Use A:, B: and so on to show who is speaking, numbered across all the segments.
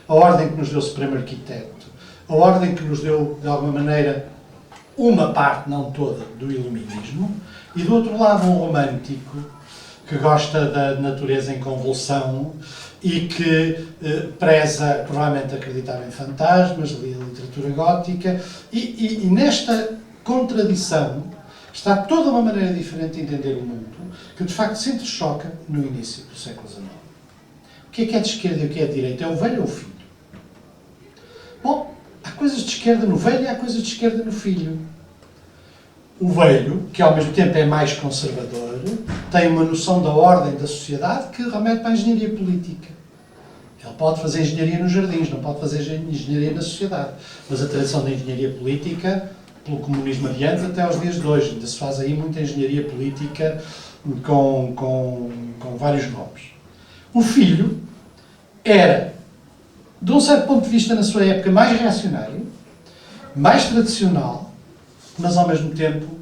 A: a ordem que nos deu o Supremo Arquiteto, a ordem que nos deu, de alguma maneira, uma parte, não toda, do iluminismo, e do outro lado um romântico que gosta da natureza em convulsão e que preza, provavelmente, acreditar em fantasmas, lia literatura gótica, e nesta contradição está toda uma maneira diferente de entender o mundo, que de facto se entrechoca no início do século XIX. O que é de esquerda e o que é de direita? É o velho ou o filho? Bom, há coisas de esquerda no velho e há coisas de esquerda no filho. O velho, que ao mesmo tempo é mais conservador, tem uma noção da ordem da sociedade que remete para a engenharia política. Ele pode fazer engenharia nos jardins, não pode fazer engenharia na sociedade. Mas a tradição da engenharia política, pelo comunismo adiante até aos dias de hoje, ainda se faz aí muita engenharia política com vários nomes. O filho era, de um certo ponto de vista, na sua época, mais reacionário, mais tradicional, mas ao mesmo tempo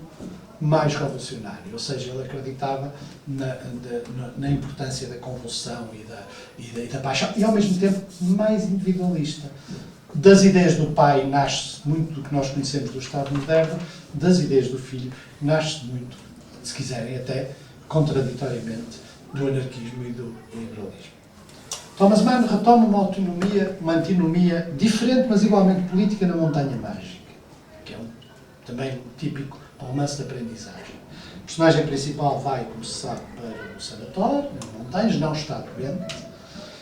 A: mais revolucionário. Ou seja, ele acreditava na importância da convulsão e da paixão, e ao mesmo tempo mais individualista. Das ideias do pai nasce muito do que nós conhecemos do Estado moderno, das ideias do filho nasce muito, se quiserem até contraditoriamente, do anarquismo e do liberalismo. Thomas Mann retoma uma antinomia diferente, mas igualmente política, na Montanha Mágica, que é também um típico romance de aprendizagem. O personagem principal vai, como se sabe, para o sanatório, nas montanhas, não está doente,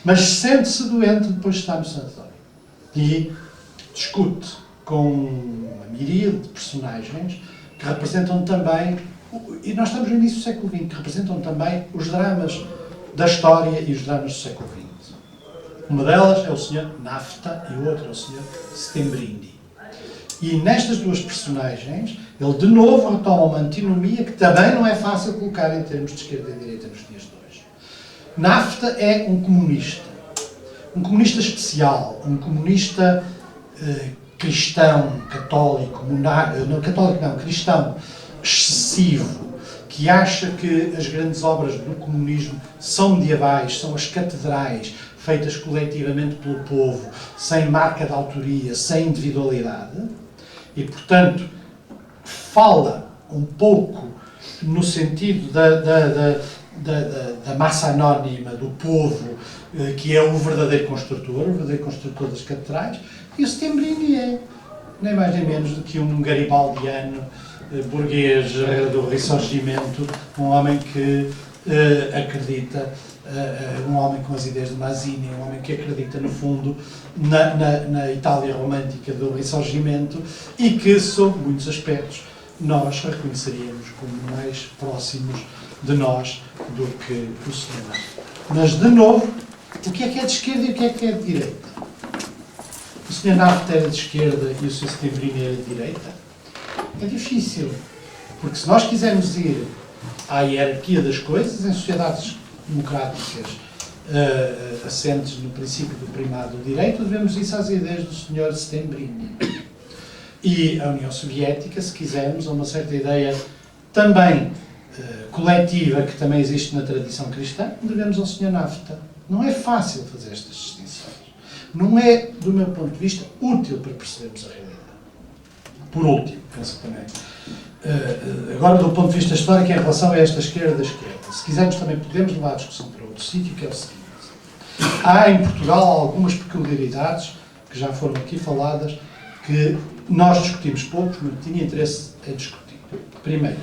A: mas sente-se doente depois de estar no sanatório. E discute com uma miríade de personagens que representam também, e nós estamos no início do século XX, que representam também os dramas da história e os dramas do século XX. Uma delas é o Sr. Nafta e o outro é o Sr. Stembrini. E nestas duas personagens, ele de novo retoma uma antinomia que também não é fácil colocar em termos de esquerda e direita nos dias de hoje. Nafta é um comunista especial, um comunista cristão, católico, cristão excessivo, que acha que as grandes obras do comunismo são medievais, são as catedrais, feitas coletivamente pelo povo, sem marca de autoria, sem individualidade, e, portanto, fala um pouco no sentido da massa anónima, do povo, que é o verdadeiro construtor das catedrais, e o Stembrini é nem mais nem menos do que um garibaldiano burguês do Ressurgimento, um homem que acredita, um homem com as ideias de Mazzini, um homem que acredita, no fundo, na Itália romântica do Ressurgimento e que, sob muitos aspectos, nós reconheceríamos como mais próximos de nós do que o cinema. Mas, de novo, o que é de esquerda e o que é de direita? O Sr. Nafta era de esquerda e o Sr. Stembrini era de direita? É difícil, porque se nós quisermos ir à hierarquia das coisas, em sociedades democráticas assentes no princípio do primado do direito, devemos isso às ideias do Sr. Stembrini. E a União Soviética, se quisermos, a uma certa ideia também coletiva, que também existe na tradição cristã, devemos ao Sr. Nafta. Não é fácil fazer estas distinções. Não é, do meu ponto de vista, útil para percebermos a realidade. Por último, penso também. Agora, do ponto de vista histórico, em relação a esta esquerda da esquerda, se quisermos também podemos levar a discussão para outro sítio, que é o seguinte. Há em Portugal algumas peculiaridades, que já foram aqui faladas, que nós discutimos pouco, mas tinha interesse em discutir. Primeiro,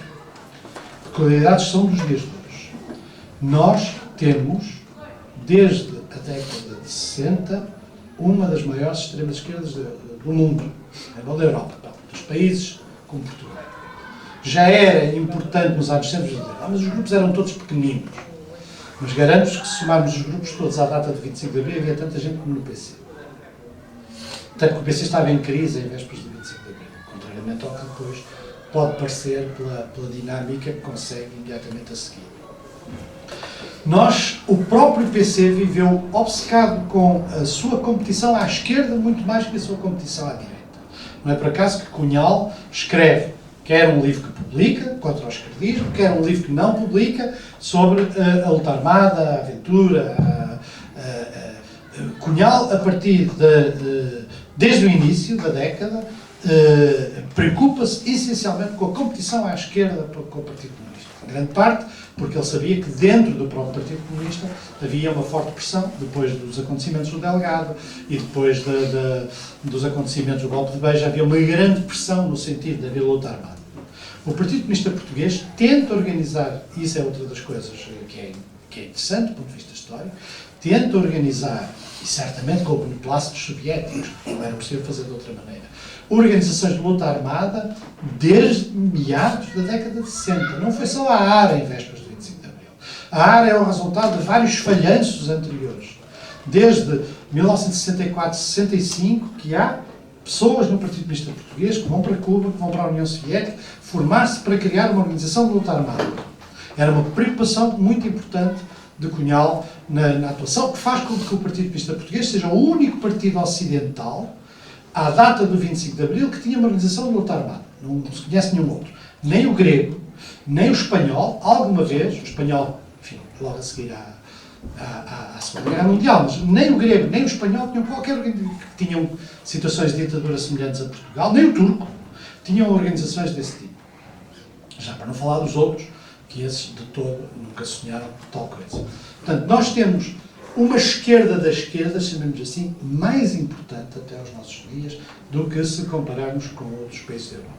A: peculiaridades são dos dias de hoje. Nós temos, desde a década de 60, uma das maiores extremas esquerdas do mundo, a nível da Europa, dos países como Portugal. Já era importante nos anos 60 dizer, mas os grupos eram todos pequeninos. Mas garanto-vos que se somarmos os grupos todos à data de 25 de abril, havia tanta gente como no PC. Tanto que o PC estava em crise em vésperas de 25 de abril, contrariamente ao que depois pode parecer pela dinâmica que consegue imediatamente a seguir. O próprio PC viveu obcecado com a sua competição à esquerda muito mais que a sua competição à direita. Não é por acaso que Cunhal escreve quer um livro que publica, contra o esquerdismo, quer um livro que não publica, sobre a luta armada, a aventura, Cunhal, a partir desde o início da década, preocupa-se essencialmente com a competição à esquerda com o Partido Comunista. Em grande parte porque ele sabia que dentro do próprio Partido Comunista havia uma forte pressão, depois dos acontecimentos do Delgado e depois dos acontecimentos do golpe de Beja, havia uma grande pressão no sentido de haver luta armada. O Partido Comunista Português tenta organizar, e isso é outra das coisas que é interessante do ponto de vista histórico, tenta organizar, e certamente com o beneplácito dos soviéticos, não era possível fazer de outra maneira, organizações de luta armada desde meados da década de 60. Não foi só a ARA em vésperas do 25 de Abril. A ARA é o resultado de vários falhanços anteriores. Desde 1964, 65, que há pessoas no Partido Comunista Português que vão para Cuba, que vão para a União Soviética, formar-se para criar uma organização de luta armada. Era uma preocupação muito importante de Cunhal na atuação, que faz com que o Partido Comunista Português seja o único partido ocidental, à data do 25 de Abril, que tinha uma organização de luta armada. Não se conhece nenhum outro. Nem o grego, nem o espanhol, alguma vez, o espanhol, enfim, logo a seguir à Segunda Guerra Mundial, mas nem o grego, nem o espanhol tinham qualquer organização, que tinham situações de ditadura semelhantes a Portugal, nem o turco, tinham organizações desse tipo. Já para não falar dos outros, que esses de todo nunca sonharam tal coisa. Portanto, nós temos uma esquerda da esquerda, chamemos assim, mais importante até aos nossos dias do que se compararmos com outros países da Europa.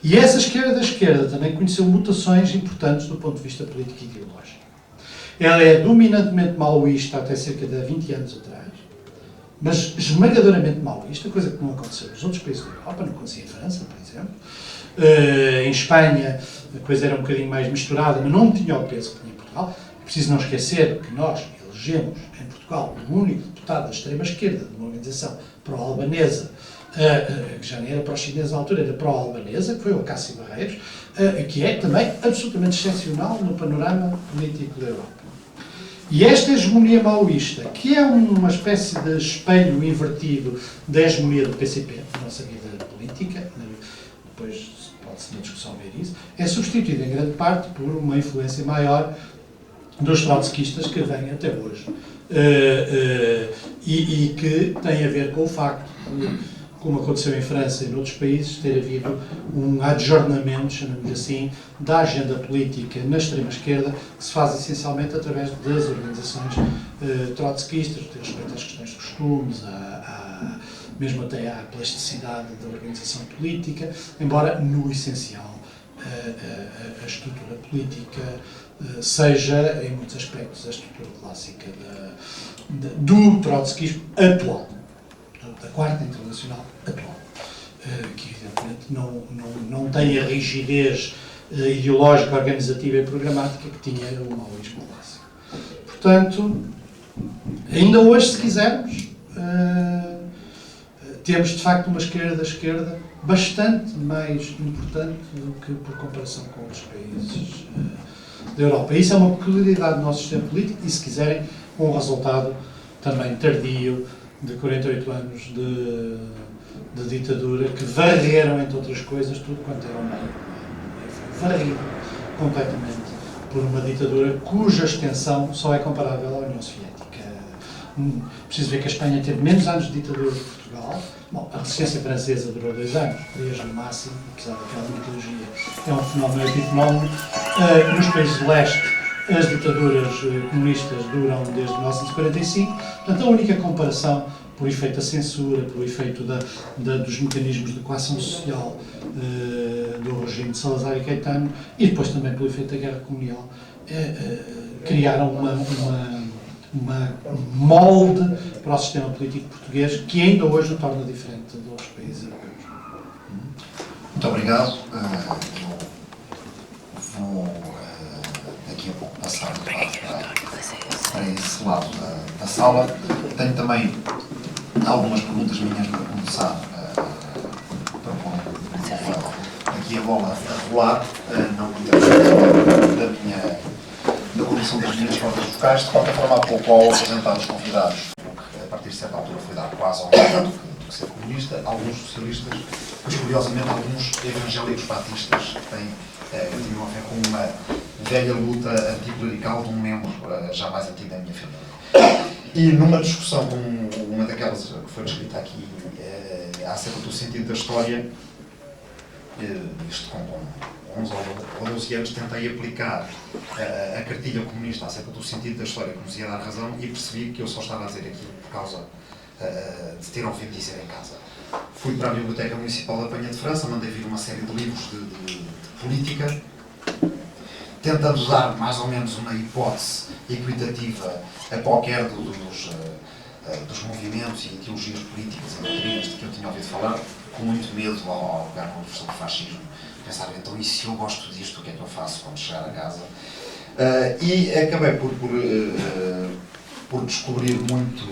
A: E essa esquerda da esquerda também conheceu mutações importantes do ponto de vista político e ideológico. Ela é dominantemente maoísta até cerca de 20 anos atrás, mas esmagadoramente maoísta, coisa que não aconteceu nos outros países da Europa, não acontecia em França, por exemplo. Em Espanha a coisa era um bocadinho mais misturada, mas não tinha o peso que tinha em Portugal. É preciso não esquecer que nós elegemos em Portugal um único deputado da extrema-esquerda de uma organização pró-albanesa, que já nem era pró-chinesa na altura, era pró-albanesa, que foi o Cássio Barreiros, que é também absolutamente excepcional no panorama político da Europa. E esta hegemonia maoísta, que é uma espécie de espelho invertido da hegemonia do PCP, na nossa vida política, depois pode-se na discussão ver isso, é substituída em grande parte por uma influência maior dos trotskistas que vêm até hoje. E que tem a ver com o facto de, como aconteceu em França e noutros países, ter havido um adjornamento, chamamos assim, da agenda política na extrema-esquerda, que se faz essencialmente através das organizações trotskistas, de respeito às questões de costumes, mesmo até à plasticidade da organização política, embora, no essencial, a estrutura política seja, em muitos aspectos, a estrutura clássica do trotskismo atual, da Quarta Internacional atual, que evidentemente não tem a rigidez ideológica, organizativa e programática que tinha o maoísmo clássico. Portanto, ainda hoje, se quisermos, temos de facto uma esquerda bastante mais importante do que por comparação com outros países da Europa. Isso é uma peculiaridade do nosso sistema político e, se quiserem, um resultado também tardio de 48 anos de ditadura que varreram, entre outras coisas, tudo quanto era o meio. Foi varrido completamente por uma ditadura cuja extensão só é comparável à União Soviética. Preciso ver que a Espanha teve menos anos de ditadura que Portugal. Bom, a resistência francesa durou 2 anos, 3 no máximo, apesar daquela mitologia. É um fenómeno epifenómeno. Nos países de leste, as ditaduras comunistas duram desde 1945. Portanto, a única comparação, por efeito da censura, por efeito dos mecanismos de coação social do regime de Salazar e Caetano, e depois também pelo efeito da Guerra Colonial, criaram um molde para o sistema político português que ainda hoje o torna diferente de outros países europeus.
B: Muito obrigado. Vou daqui a pouco passar para esse lado da sala. Tenho também algumas perguntas minhas para começar aqui a bola a rolar, não da condição das minhas cordas vocais. De qualquer forma, há pouco, ao apresentar os convidados, a partir de certa altura foi dar quase ao lado do que ser comunista, alguns socialistas, mas curiosamente alguns evangélicos batistas que têm a ver com uma velha luta anticlerical de um membro já mais antigo da minha família. E numa discussão, como uma daquelas que foi descrita aqui, acerca do sentido da história, isto com 11 ou 12 anos, tentei aplicar a cartilha comunista acerca do sentido da história que nos ia dar razão e percebi que eu só estava a dizer aquilo por causa de ter ouvido dizer em casa. Fui para a Biblioteca Municipal da Penha de França, mandei vir uma série de livros de política, tentando dar mais ou menos uma hipótese equitativa a qualquer dos movimentos e ideologias políticas e doutrinas de que eu tinha ouvido falar, com muito medo ao pegar no livro sobre fascismo, pensar, então, e se eu gosto disto, o que é que eu faço quando chegar a casa? E acabei por descobrir muito,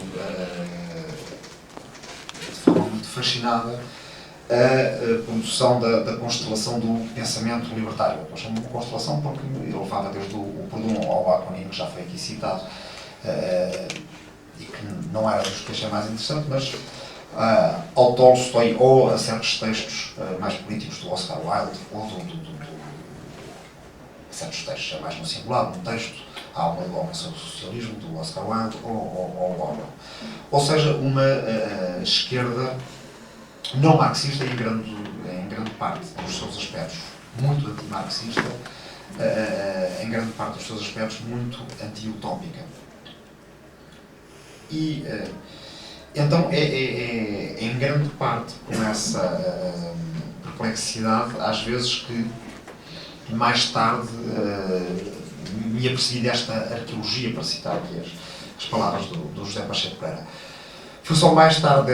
B: de forma muito fascinada, a produção da constelação do pensamento libertário. Eu chamo de constelação porque eu levava desde o Proudhon ao Bakunin, que já foi aqui citado, e que não era dos que achei mais interessante, mas ao Tolstói ou a certos textos mais políticos do Oscar Wilde, ou certos textos, mais no singular, num texto, há uma do Homem sobre o Socialismo, do Oscar Wilde, ou Orwell. Ou seja, uma esquerda não marxista em grande parte dos seus aspectos muito anti-marxista, em grande parte dos seus aspectos muito anti-utópica. E então é em grande parte com essa perplexidade, às vezes, que mais tarde me apercebi desta arqueologia, para citar aqui as palavras do José Pacheco Pereira. Foi só mais tarde,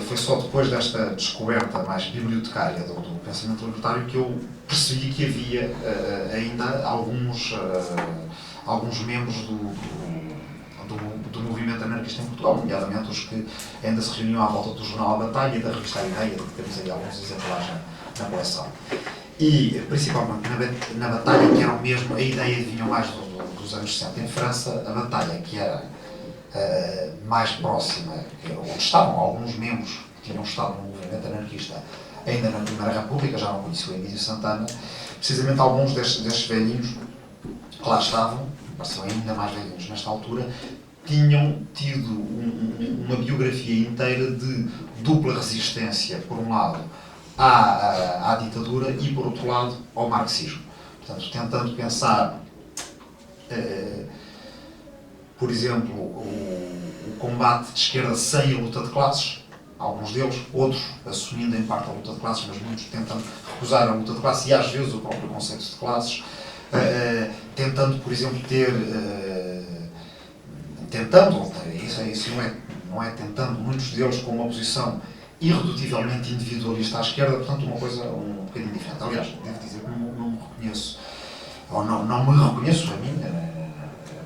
B: foi só depois desta descoberta mais bibliotecária do pensamento libertário que eu percebi que havia ainda alguns membros do movimento anarquista em Portugal, nomeadamente os que ainda se reuniam à volta do jornal A Batalha e da revista A Ideia, de que temos aí alguns exemplares na coleção. E, principalmente na Batalha, que era mesmo, a ideia vinha mais dos anos 60 em França, a Batalha, que era mais próxima, onde estavam alguns membros que tinham estado no movimento anarquista ainda na Primeira República, já não conhecia o Emílio Santana, precisamente alguns destes velhinhos que lá estavam, pareciam ainda mais velhinhos nesta altura, tinham tido uma biografia inteira de dupla resistência, por um lado, à ditadura e, por outro lado, ao marxismo. Portanto, tentando pensar, por exemplo, o combate de esquerda sem a luta de classes, alguns deles, outros assumindo em parte a luta de classes, mas muitos tentando recusar a luta de classes e às vezes o próprio conceito de classes, tentando, por exemplo, isso não é tentando, muitos deles com uma posição irredutivelmente individualista à esquerda, portanto uma coisa um bocadinho diferente. Aliás, devo dizer que não me reconheço, ou não me reconheço a mim,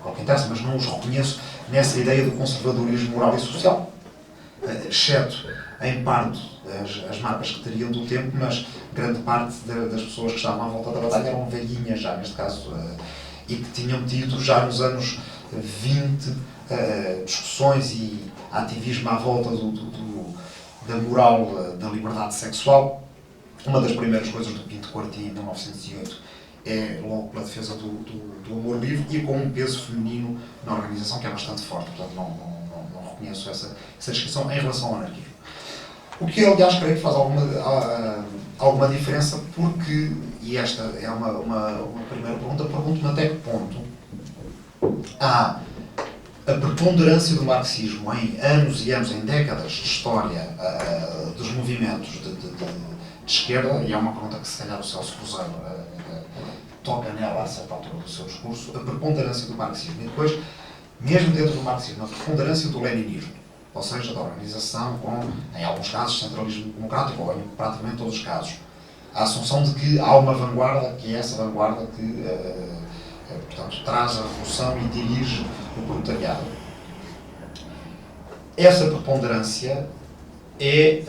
B: qualquer interesse, mas não os reconheço nessa ideia do conservadorismo moral e social, exceto em parte as marcas que teriam do tempo, mas grande parte das pessoas que estavam à volta da batalha eram velhinhas já, neste caso, e que tinham tido já nos anos 20 discussões e ativismo à volta da moral da liberdade sexual. Uma das primeiras coisas do Pinto Courti, em 1908, é logo pela defesa do amor livre e com um peso feminino na organização que é bastante forte. Portanto, não reconheço essa descrição em relação ao anarquismo. O que, aliás, creio que faz alguma diferença porque, e esta é uma primeira pergunta, pergunto-me até que ponto há a preponderância do marxismo em anos e anos, em décadas de história dos movimentos de esquerda, e é uma pergunta que se calhar o Celso Cruzeiro toca nela a certa altura do seu discurso, a preponderância do marxismo e depois, mesmo dentro do marxismo, a preponderância do leninismo, ou seja, da organização com, em alguns casos, centralismo democrático, ou em praticamente todos os casos, a assunção de que há uma vanguarda, que é essa vanguarda que portanto, traz a revolução e dirige o proletariado. Essa preponderância é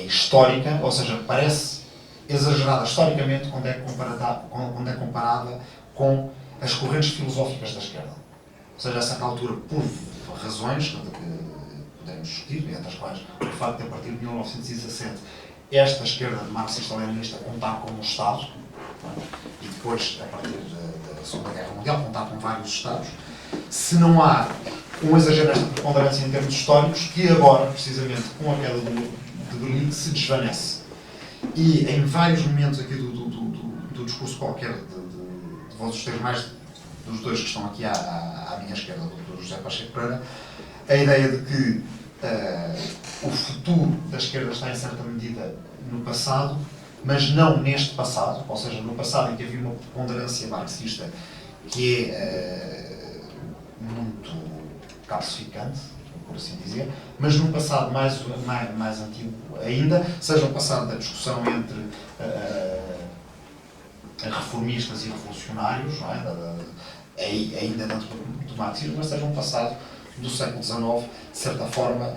B: histórica, ou seja, parece exagerada historicamente quando é comparada com as correntes filosóficas da esquerda. Ou seja, a certa altura, por razões que podemos discutir, entre as quais o facto de, a partir de 1917, esta esquerda marxista-leninista contar com um Estado, e depois, a partir da Segunda Guerra Mundial, contar com vários Estados, Se não há um exagero nesta preponderância em termos históricos, que agora, precisamente, com a queda de Berlim, se desvanece. E em vários momentos aqui do discurso qualquer de vós os três, mais dos dois que estão aqui à minha esquerda, do José Pacheco Pereira, a ideia de que o futuro da esquerda está em certa medida no passado, mas não neste passado, ou seja, no passado em que havia uma preponderância marxista que é muito calcificante, por assim dizer, mas num passado mais antigo ainda, seja o passado da discussão entre reformistas e revolucionários, não é? Ainda dentro do marxismo, mas seja um passado do século XIX, de certa forma,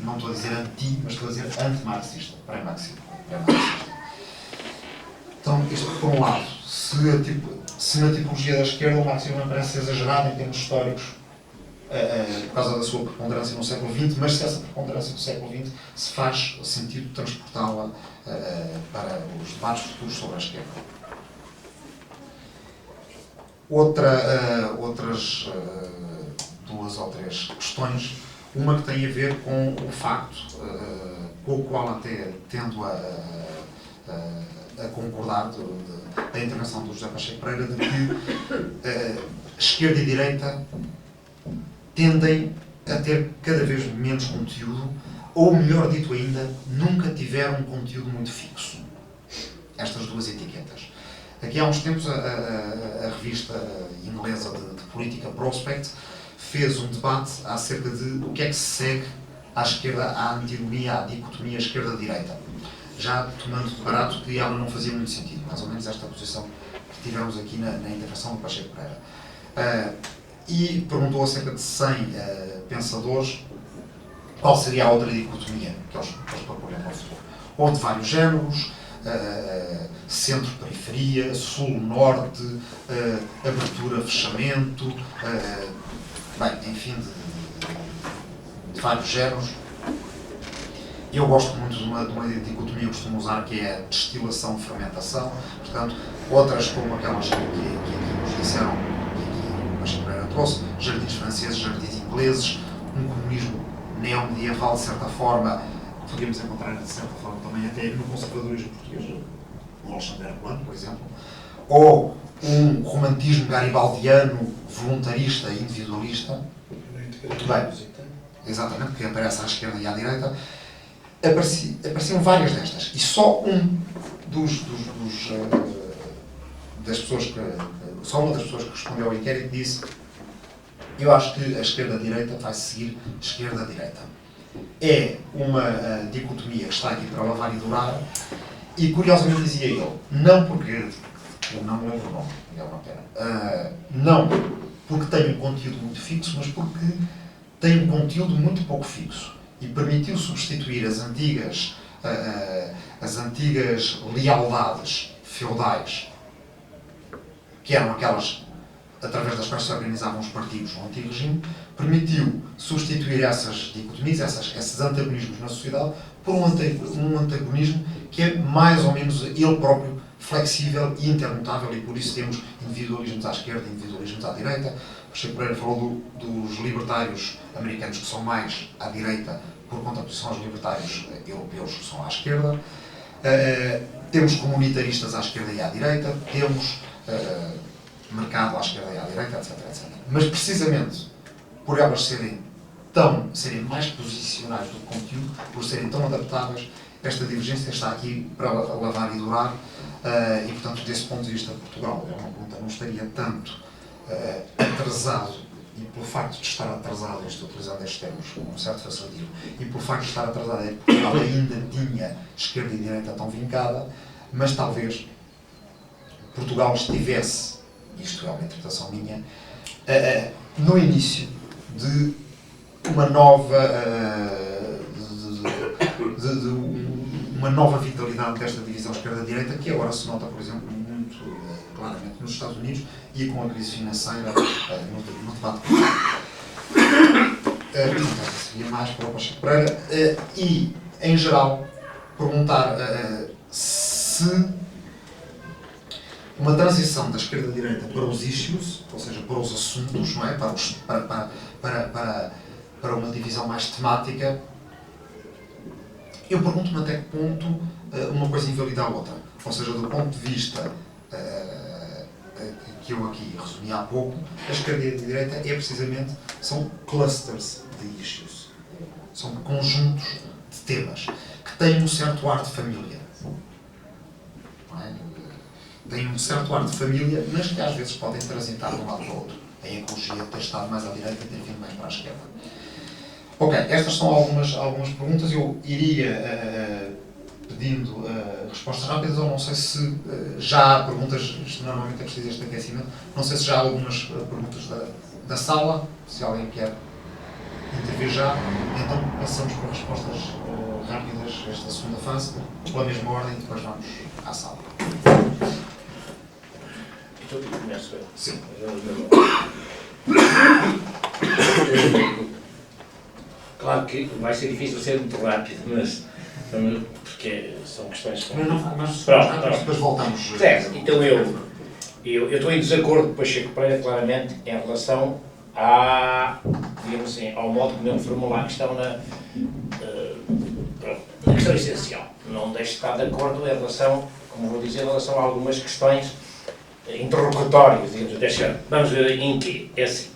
B: não estou a dizer anti, mas estou a dizer anti-marxista, pré-marxista. Então, isto por um lado, se na tipologia da esquerda o marxismo me parece exagerado em termos históricos, por causa da sua preponderância no século XX, mas se essa preponderância do século XX se faz sentido transportá-la para os debates futuros sobre a esquerda. Outras duas ou três questões. Uma que tem a ver com o facto, com o qual até tendo a concordar da intervenção do José Pacheco Pereira, de que esquerda e direita tendem a ter cada vez menos conteúdo, ou melhor dito ainda, nunca tiveram um conteúdo muito fixo. Estas duas etiquetas. Aqui há uns tempos a revista inglesa de política Prospect fez um debate acerca de o que é que se segue à esquerda, à antinomia, à dicotomia esquerda-direita. Já tomando de barato que ela não fazia muito sentido, mais ou menos esta posição que tivemos aqui na intervenção do Pacheco Pereira. E perguntou a cerca de 100 pensadores qual seria a outra dicotomia que eles procuriam no futuro. Ou de vários géneros, centro-periferia, sul-norte, abertura-fechamento, enfim, de vários géneros. Eu gosto muito de uma dicotomia que costumo usar, que é a destilação-fermentação. Portanto, outras como aquelas que aqui nos disseram, que aqui o Pacheco Pereira trouxe, jardins franceses, jardins ingleses, um comunismo neomedieval, de certa forma, podíamos encontrar, de certa forma, também até no conservadorismo português, o Alexandre Herculano, por exemplo, ou um romantismo garibaldiano, voluntarista e individualista. Bem, exatamente, que aparece à esquerda e à direita. Apareciam várias destas, e só das pessoas só uma das pessoas que respondeu ao inquérito disse: eu acho que a esquerda-direita vai seguir esquerda-direita. É uma dicotomia que está aqui para lavar e durar, e curiosamente dizia ele, não porque, eu não me lembro o nome, é uma pena, não porque tem um conteúdo muito fixo, mas porque tem um conteúdo muito pouco fixo. E permitiu substituir as antigas lealdades feudais, que eram aquelas através das quais se organizavam os partidos no antigo regime, permitiu substituir essas dicotomias, esses antagonismos na sociedade, por um antagonismo que é mais ou menos ele próprio flexível e intermutável, e por isso temos individualismos à esquerda e individualismos à direita. O Pacheco Pereira falou dos libertários americanos, que são mais à direita, por contraposição aos libertários europeus, que são à esquerda. Temos comunitaristas à esquerda e à direita, temos mercado à esquerda e à direita, etc, etc. Mas precisamente por elas serem mais posicionais do conteúdo, por serem tão adaptáveis, esta divergência está aqui para lavar e durar, e portanto, desse ponto de vista, Portugal, é uma pergunta, não estaria tanto atrasado, e pelo facto de estar atrasado, estou utilizando estes termos com um certo facilitismo, e pelo facto de estar atrasado é que Portugal ainda tinha esquerda e direita tão vincada, mas talvez Portugal estivesse, isto é uma interpretação minha, no início de uma nova uma nova vitalidade desta divisão esquerda-direita, que agora se nota, por exemplo, muito claramente nos Estados Unidos e com a crise financeira no debate político. Seria mais para o Pacheco Pereira. E, em geral, perguntar se uma transição da esquerda-direita para os issues, ou seja, para os assuntos, não é? Para uma divisão mais temática, eu pergunto-me até que ponto uma coisa invalida a outra. Ou seja, do ponto de vista que eu aqui resumi há pouco, a esquerda e a direita são clusters de issues. São conjuntos de temas que têm um certo ar de família. Não é? Têm um certo ar de família, mas que às vezes podem transitar de um lado para o outro. A ecologia ter estado mais à direita e ter vindo mais para a esquerda. Ok, estas são algumas perguntas. Eu iria pedindo respostas rápidas, ou não sei se já há perguntas, isto normalmente é preciso este aquecimento, não sei se já há algumas perguntas da sala, se alguém quer intervir já, então passamos para respostas rápidas esta segunda fase, pela mesma ordem, e depois vamos à sala.
C: Então, começo eu.
B: Sim.
C: Claro que vai ser difícil ser muito rápido, mas porque são questões que...
B: Mas depois voltamos.
C: Certo, então eu estou em desacordo com o Pacheco Pereira, claramente, em relação digamos assim, ao modo como ele formula a questão na questão essencial. Não deixo de estar de acordo em relação, como vou dizer, em relação a algumas questões interrogatórias, digamos. Vamos ver em que é assim.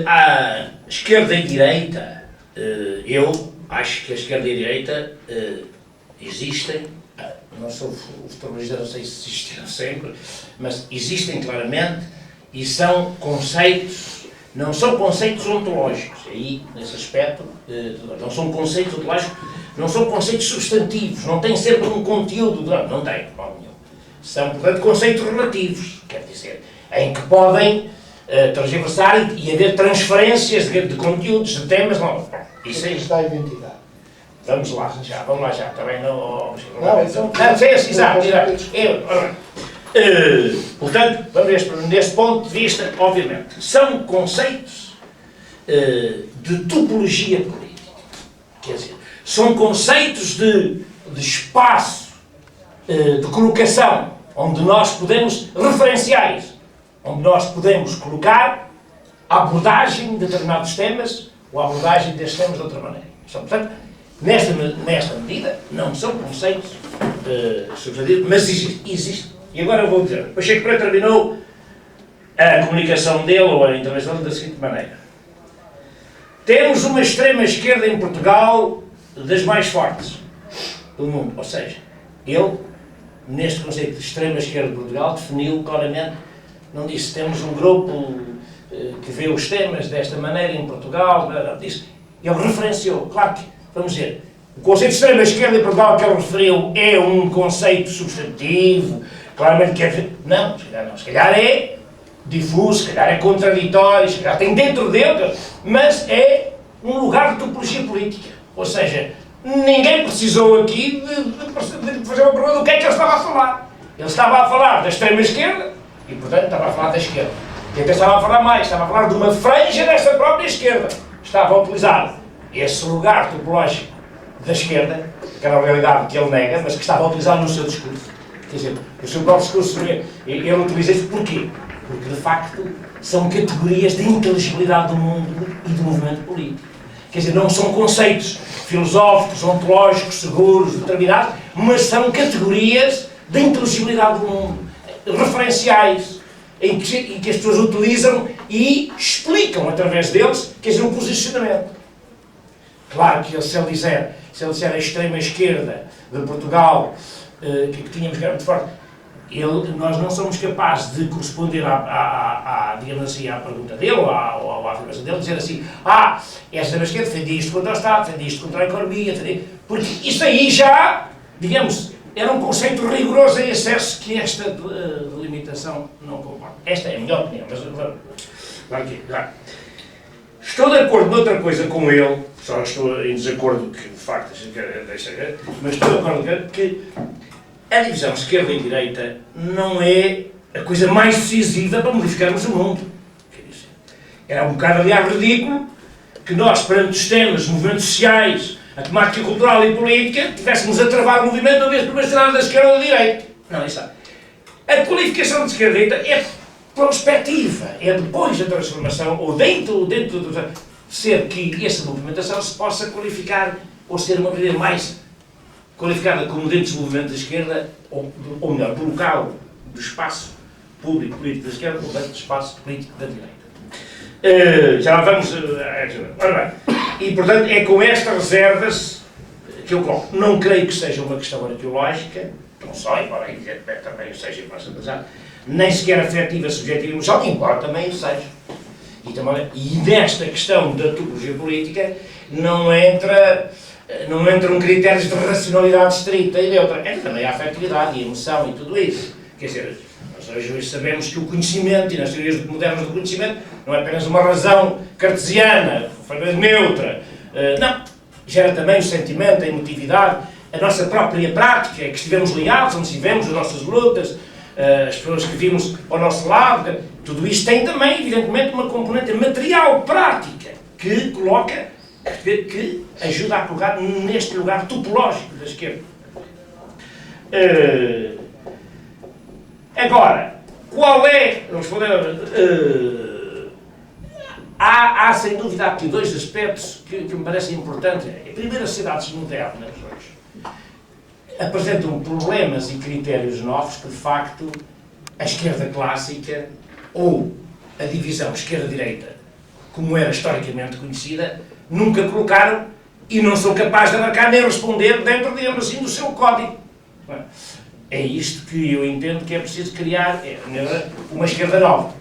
C: À esquerda e direita, eu acho que a esquerda e a direita existem, não sou futebolista, não sei se existiram sempre, mas existem claramente e são conceitos, não são conceitos ontológicos, aí, nesse aspecto, não são conceitos ontológicos, não são conceitos substantivos, não têm sempre um conteúdo, não têm, são, portanto, conceitos relativos, quer dizer, em que podem transversar e haver transferências de conteúdos, de temas, não. Isso aí
A: está a identidade.
C: Vamos lá já, também não...
A: Exato.
C: Portanto, vamos neste ponto de vista, obviamente, são conceitos de topologia política. Quer dizer, são conceitos de espaço, de colocação, onde nós podemos, referenciais, onde nós podemos colocar a abordagem de determinados temas ou a abordagem destes temas de outra maneira. Portanto, nesta medida, não são conceitos substantivos, mas existem. E agora eu vou dizer, o Pacheco Pereira terminou a comunicação dele, ou a intervenção dele, da seguinte maneira. Temos uma extrema-esquerda em Portugal das mais fortes do mundo. Ou seja, ele, neste conceito de extrema-esquerda de Portugal, definiu claramente, não disse, temos um grupo que vê os temas desta maneira em Portugal, não disse, ele referenciou, claro que, vamos dizer, o conceito de extrema-esquerda em Portugal que ele referiu é um conceito substantivo, claramente quer dizer, não, se calhar é difuso, se calhar é contraditório, se calhar tem dentro dele, mas é um lugar de topologia política, ou seja, ninguém precisou aqui de fazer uma pergunta do que é que ele estava a falar. Ele estava a falar da extrema-esquerda e, portanto, estava a falar da esquerda. E até estava a falar mais, estava a falar de uma franja desta própria esquerda. Estava a utilizar esse lugar topológico da esquerda, aquela realidade que ele nega, mas que estava a utilizar no seu discurso. Quer dizer, o seu próprio discurso, ele utiliza isso porquê? Porque, de facto, são categorias de inteligibilidade do mundo e do movimento político. Quer dizer, não são conceitos filosóficos, ontológicos, seguros, determinados, mas são categorias de inteligibilidade do mundo, referenciais, em que as pessoas utilizam e explicam, através deles, quer dizer, um posicionamento. Claro que se ele disser a extrema-esquerda de Portugal, que tínhamos que era muito forte, nós não somos capazes de corresponder digamos assim, à pergunta dele, ou à afirmação dele, dizer assim, esta esquerda defendia isto contra o Estado, defendia isto contra a economia, porque isso aí já, digamos, era um conceito rigoroso em excesso que esta delimitação não comporta. Esta é a minha opinião, mas claro que estou de acordo noutra coisa com ele, só estou em desacordo que, de facto, mas estou de acordo que a divisão esquerda e direita não é a coisa mais decisiva para modificarmos o mundo. Era um bocado, aliás, ridículo que nós, perante os temas, movimentos sociais, a temática cultural e política, tivéssemos a travar o movimento a vez por uma estrada da esquerda ou da direita. Não, isso A qualificação de esquerda é prospectiva, é depois da transformação, ou dentro do ser que essa movimentação se possa qualificar, ou ser uma maneira mais qualificada como dentro do movimento da esquerda, ou melhor, do local, do espaço público político da esquerda, ou dentro do espaço político da direita. Já lá vamos. Ora bem, e portanto é com estas reservas que eu coloco. Não creio que seja uma questão arqueológica, não só, embora evidentemente também seja bastante, nem sequer afetiva, subjetiva e emocional, embora também o seja. E nesta questão da topologia política não entram critérios de racionalidade estrita e de outra. Entra também a afetividade e a emoção e tudo isso. Quer dizer, nós hoje sabemos que o conhecimento, e nas teorias modernas do conhecimento, não é apenas uma razão cartesiana, neutra. Não. Gera também o sentimento, a emotividade, a nossa própria prática, que estivemos ligados, onde estivemos, as nossas lutas, as pessoas que vimos ao nosso lado. Tudo isto tem também, evidentemente, uma componente material, prática, que coloca, que ajuda a colocar neste lugar topológico da esquerda. Agora, qual é, vamos falar, há sem dúvida aqui dois aspectos que me parecem importantes. Primeiro, as cidades modernas hoje apresentam problemas e critérios novos que, de facto, a esquerda clássica ou a divisão esquerda-direita, como era historicamente conhecida, nunca colocaram e não são capazes de abarcar nem responder dentro, digamos assim, do seu código. É isto que eu entendo que é preciso criar, uma esquerda nova.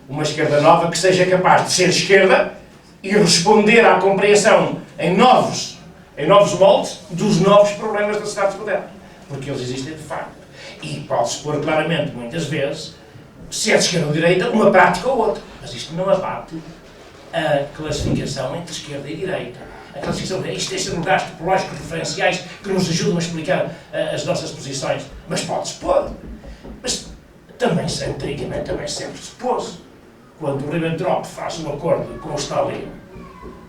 C: Uma esquerda nova que seja capaz de ser esquerda e responder à compreensão em novos moldes dos novos problemas das cidades modernas. Porque eles existem de facto. E pode-se pôr claramente, muitas vezes, se é de esquerda ou de direita, uma prática ou outra. Mas isto não abate a classificação entre esquerda e direita. A classificação, isto é lugares topológicos referenciais que nos ajudam a explicar as nossas posições. Mas pode-se pôr. Mas também sempre se pôs. Quando o Ribbentrop faz um acordo com o Stalin,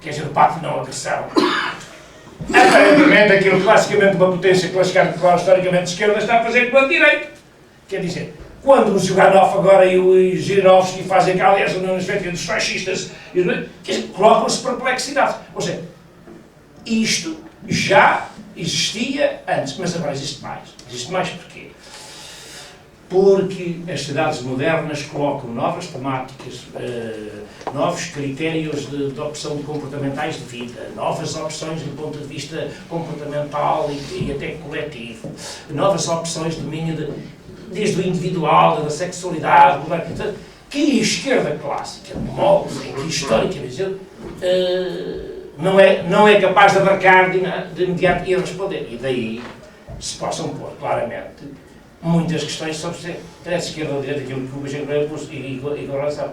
C: quer dizer, o pacto de não agressão, aparentemente aquilo classicamente uma potência classificada historicamente de esquerda está a fazer com a direita. Quer dizer, quando o Ziuganoff agora e o Zhirinovsky fazem aquela aliança na perspectiva dos fascistas, colocam-se perplexidades. Ou seja, isto já existia antes, mas agora existe mais. Existe mais porquê? Porque as cidades modernas colocam novas temáticas, novos critérios de opção comportamentais de vida, novas opções do ponto de vista comportamental e até coletivo, novas opções de domínio desde o individual, da sexualidade, que a esquerda clássica, de modo em que historicamente não é capaz de abarcar de imediato e responder. E daí se possam pôr claramente muitas questões sobre se é esquerda ou direita, aquilo que o Benjamin pôs e com relação.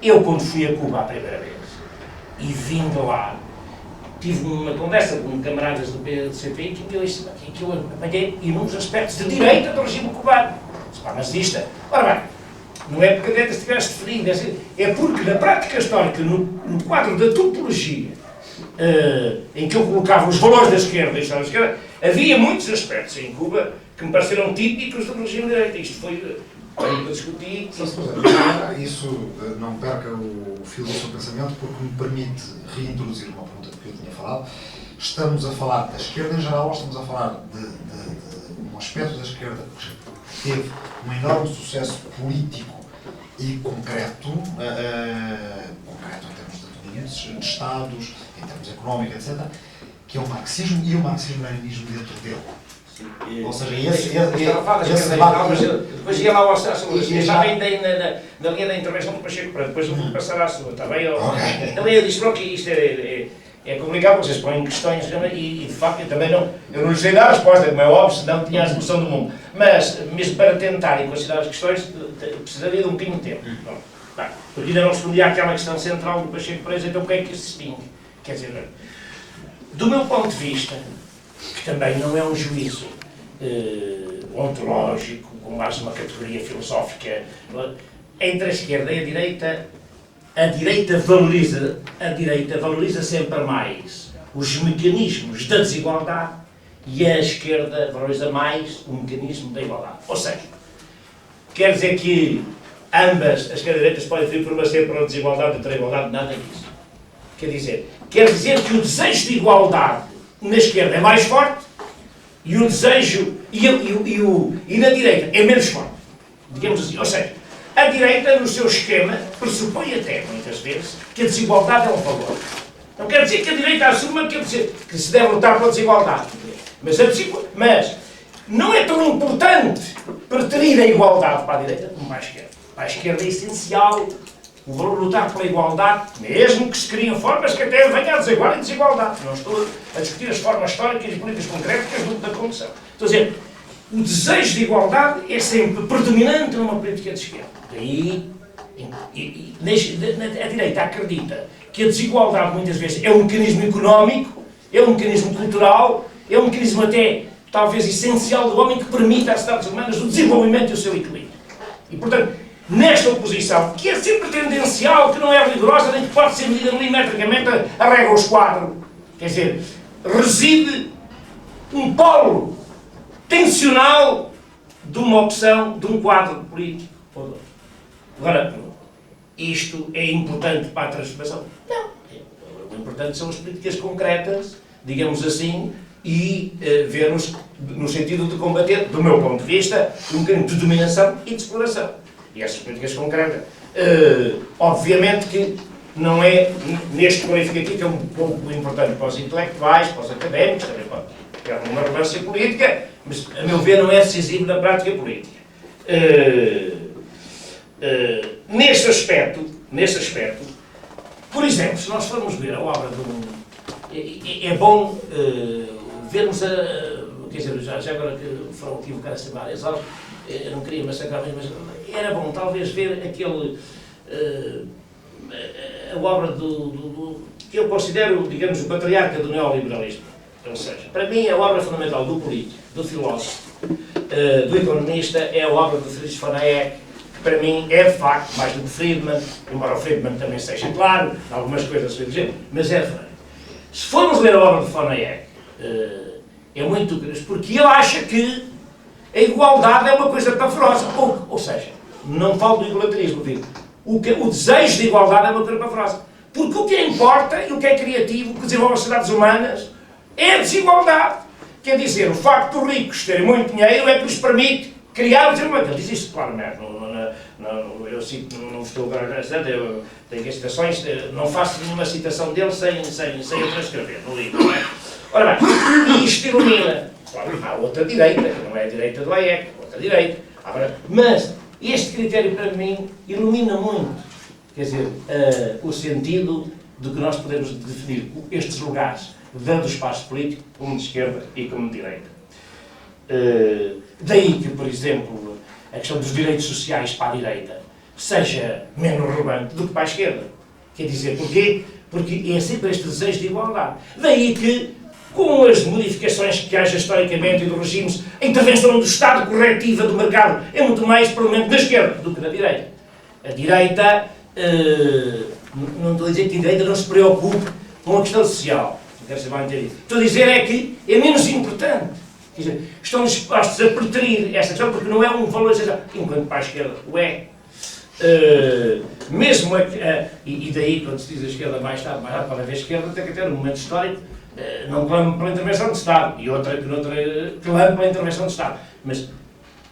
C: Eu, quando fui a Cuba a primeira vez e vim de lá, tive uma conversa com camaradas do CPI que eu apanhei inúmeros aspectos de direita do regime cubano. Mas isto, ora bem, não é porque a direita estivesse definida, é porque na prática histórica, no quadro da topologia, em que eu colocava os valores da esquerda e da esquerda, havia muitos aspectos em Cuba que me pareceram típicos do regime de direita. Isto foi para discutir.
B: Isso não perca o fio do seu pensamento, porque me permite reintroduzir uma pergunta que eu tinha falado. Estamos a falar da esquerda em geral, ou estamos a falar de um aspecto da esquerda que teve um enorme sucesso político e concreto, concreto em termos de domínios, de Estados, em termos económicos, etc., que é o marxismo e o marxismo-leninismo dentro dele. Ou seja, esse
C: depois ia lá ao sua. Estava ainda na linha da intervenção do Pacheco Pereira, depois eu vou passar à sua, está bem? Ele disse que isto é complicado, vocês põem questões e de facto eu também não lhes sei dar a resposta, como é óbvio, senão tinha a solução do mundo. Mas, mesmo para tentarem considerar as questões, precisaria de um bocadinho de tempo. Porque ainda não respondi àquela questão central do Pacheco Pereira, então o que é que isso distingue? Quer dizer, do meu ponto de vista, que também não é um juízo ontológico, com base numa categoria filosófica, entre a esquerda e a direita valoriza sempre mais os mecanismos da desigualdade e a esquerda valoriza mais o mecanismo da igualdade. Ou seja, quer dizer que ambas, as esquerda e a direita, podem vir por uma sempre para a desigualdade e outra igualdade, nada disso. Quer dizer que o desejo de igualdade na esquerda é mais forte e o desejo, e na direita é menos forte, digamos assim. Ou seja, a direita, no seu esquema, pressupõe até, muitas vezes, que a desigualdade é um valor. Não quer dizer que a direita assuma que se deve lutar pela desigualdade. Mas não é tão importante preterir a igualdade para a direita como para a esquerda. Para a esquerda é essencial o valor de lutar pela igualdade, mesmo que se criem formas que até venham a desaguar em desigualdade. Não estou a discutir as formas históricas e políticas concretas da condição. Estou a dizer, o desejo de igualdade é sempre predominante numa política de esquerda. Daí, a direita acredita que a desigualdade, muitas vezes, é um mecanismo económico, é um mecanismo cultural, é um mecanismo até, talvez, essencial do homem que permite às sociedades humanas o desenvolvimento e o seu equilíbrio. E, portanto, nesta oposição, que é sempre tendencial, que não é rigorosa, nem que pode ser medida milimetricamente a regra aos quadros, quer dizer, reside um polo tensional de uma opção, de um quadro político ou de outro. Agora, isto é importante para a transformação? Não. O importante são as políticas concretas, digamos assim, e vermos no sentido de combater, do meu ponto de vista, um bocadinho de dominação e de exploração. E essas políticas concretas, obviamente que não é neste qualificativo, que é um pouco importante para os intelectuais, para os académicos, também pode ter alguma relevância política, mas, a meu ver, não é decisivo na prática política. Nesse aspecto, por exemplo, se nós formos ver a obra de um... É bom vermos a... Quer dizer, já agora que foram equivocadas a ser várias aulas, eu não queria massacrar, mas era bom talvez ver aquele... a obra que eu considero, digamos, o patriarca do neoliberalismo. Ou seja, para mim a obra fundamental do político, do filósofo, do economista, é a obra de Friedrich von Hayek, que para mim é de facto mais do que Friedman, embora o Friedman também seja claro, algumas coisas a dizer, mas é de facto. Se formos ler a obra de von Hayek, é muito curioso, porque ele acha que a igualdade é uma coisa pavorosa. Ou seja, não falo do igualitarismo, digo, o desejo de igualdade é uma coisa pavorosa. Porque o que importa e o que é criativo, o que desenvolve as sociedades humanas, é a desigualdade. Quer dizer, o facto dos ricos terem muito dinheiro é que lhes permite criar o desenvolvimento. Ele diz isso claramente. Eu cito, não estou agora a dizer, eu tenho as citações, não faço nenhuma citação dele sem eu transcrever no livro. Não é? Ora bem, isto ilumina. Claro, há outra direita, que não é a direita do Hayek, outra direita. Mas este critério, para mim, ilumina muito, quer dizer, o sentido de que nós podemos definir estes lugares do espaço político como de esquerda e como de direita. Daí que, por exemplo, a questão dos direitos sociais para a direita seja menos relevante do que para a esquerda. Quer dizer, porquê? Porque é sempre este desejo de igualdade. Daí que, com as modificações que haja historicamente e dos regimes, a intervenção do Estado corretiva do mercado é muito mais provavelmente na esquerda do que na direita. A direita, não estou a dizer que a direita não se preocupe com a questão social, não quero ser mal entendido. Estou a dizer é que é menos importante. Quer dizer, estão dispostos a preterir esta questão porque não é um valor essencial, enquanto para a esquerda o é. Mesmo e daí, quando se diz a esquerda mais tarde, pode haver esquerda, tem que ter um momento histórico, não clama pela intervenção do Estado, e outra clama pela intervenção do Estado. Mas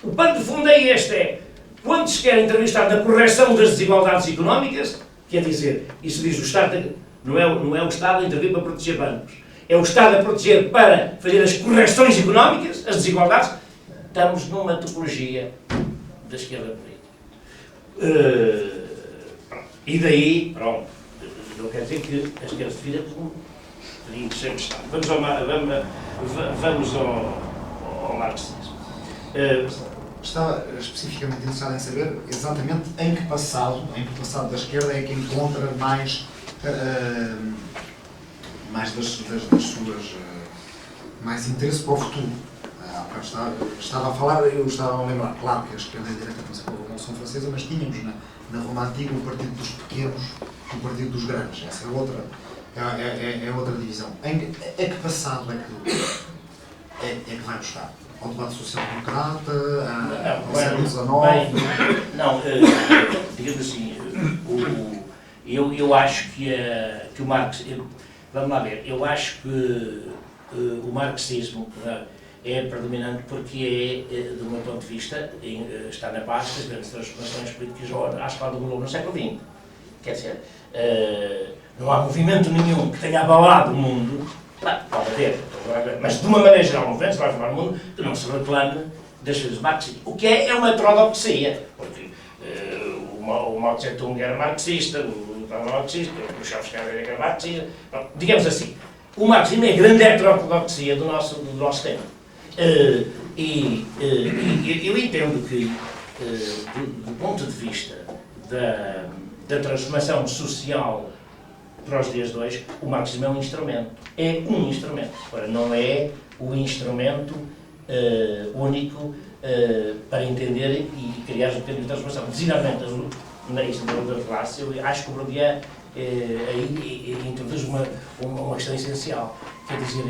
C: o pano de fundo é este, quando se quer entrevistar na correção das desigualdades económicas, quer dizer, isso diz o Estado, não é o Estado a intervir para proteger bancos, é o Estado a proteger para fazer as correções económicas, as desigualdades. Estamos numa topologia da esquerda política. E daí, pronto, não quer dizer que a esquerda se vira como perigo sempre está. Vamos ao marxismo.
B: Estava especificamente interessado em saber exatamente em que passado da esquerda é que encontra mais das suas mais interesse para o futuro. Estava a falar, eu estava a lembrar, claro que a esquerda e a direita começou pela Revolução Francesa, mas tínhamos na Roma Antiga o partido dos pequenos e o partido dos grandes. Essa é outra divisão. A que passado é que vai buscar? ao debate social-democrata, ao
C: Não,
B: século XIX?
C: Digamos assim, eu acho que o Marx, vamos lá ver, eu acho que o marxismo é predominante porque é, do meu ponto de vista, está na base das grandes transformações políticas às quais dominou no século XX. Quer dizer, não há movimento nenhum que tenha abalado o mundo, pode haver, mas de uma maneira geral, um movimento que vai abalar o mundo que não se reclame das coisas marxistas. O que é uma heterodoxia, porque o Mao Tse-tung era marxista, o Stalin era marxista, o Khrushchev era marxista, digamos assim. O marxismo é a grande heterodoxia do nosso tempo. Eu entendo que, do ponto de vista da transformação social para os dias de hoje, o marxismo é um instrumento. É um instrumento. Agora, não é o instrumento único para entender e criar os mecanismos de transformação. Designadamente, na lista da luta de classe, eu acho que o Bourdieu aí introduz uma questão essencial. Quer dizer,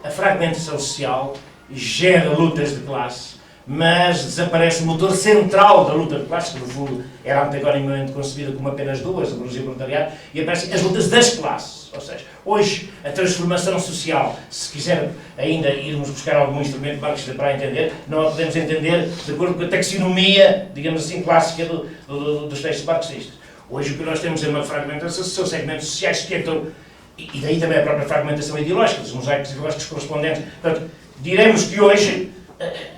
C: a fragmentação social gera lutas de classe, mas desaparece o motor central da luta de classe, que no fundo era antagonicamente concebida como apenas duas, a burguesia e o proletariado, e aparecem as lutas das classes. Ou seja, hoje a transformação social, se quiser ainda irmos buscar algum instrumento marxista para entender, não a podemos entender de acordo com a taxonomia, digamos assim, clássica dos textos marxistas. Hoje o que nós temos é uma fragmentação, são segmentos sociais que entram, e daí também a própria fragmentação ideológica, os mosaicos ideológicos correspondentes. Portanto, diremos que hoje,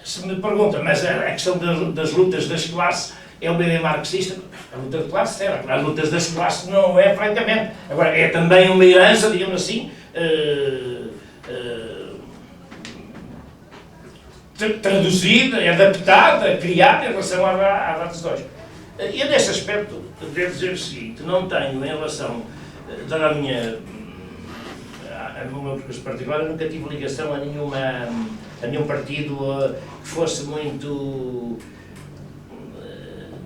C: se me pergunta, mas a questão das lutas das classes é uma ideia marxista? A luta de classes é, as lutas das classes não é, francamente. Agora, é também uma herança, digamos assim, traduzida, adaptada, criada em relação às datas de hoje. Eu, nesse aspecto, devo dizer o seguinte, não tenho em relação, dada a meu percurso particular, eu nunca tive ligação a nenhum partido que fosse muito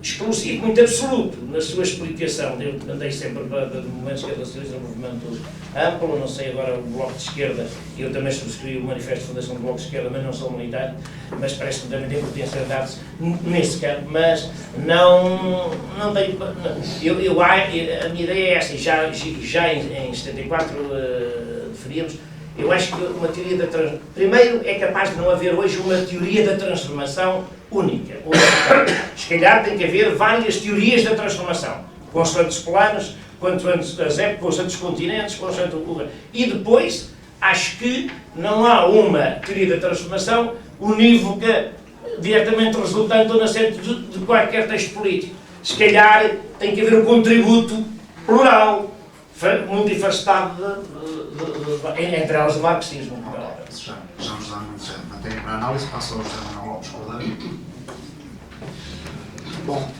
C: explosivo, muito absoluto na sua explicação. Eu andei sempre para momentos que relacionados um movimento amplo, não sei agora o Bloco de Esquerda, eu também subscrevi o manifesto de fundação do Bloco de Esquerda, mas não sou militante, mas parece-me também ter potencialidades nesse campo, mas não tenho... a minha ideia é essa, já em 74 definíamos. Eu acho que uma teoria da transformação... Primeiro, é capaz de não haver hoje uma teoria da transformação única. Se calhar tem que haver várias teorias da transformação. Consoante os planos, consoante as épocas, consoante os continentes, consoante o... E depois, acho que não há uma teoria da transformação unívoca, diretamente resultante ou nascente de qualquer texto político. Se calhar tem que haver um contributo plural, multifacetado entre elas o marxismo.
B: Já nos dá muita matéria para análise. Passo ao José Manuel Lopes Cordeiro.
D: Bom,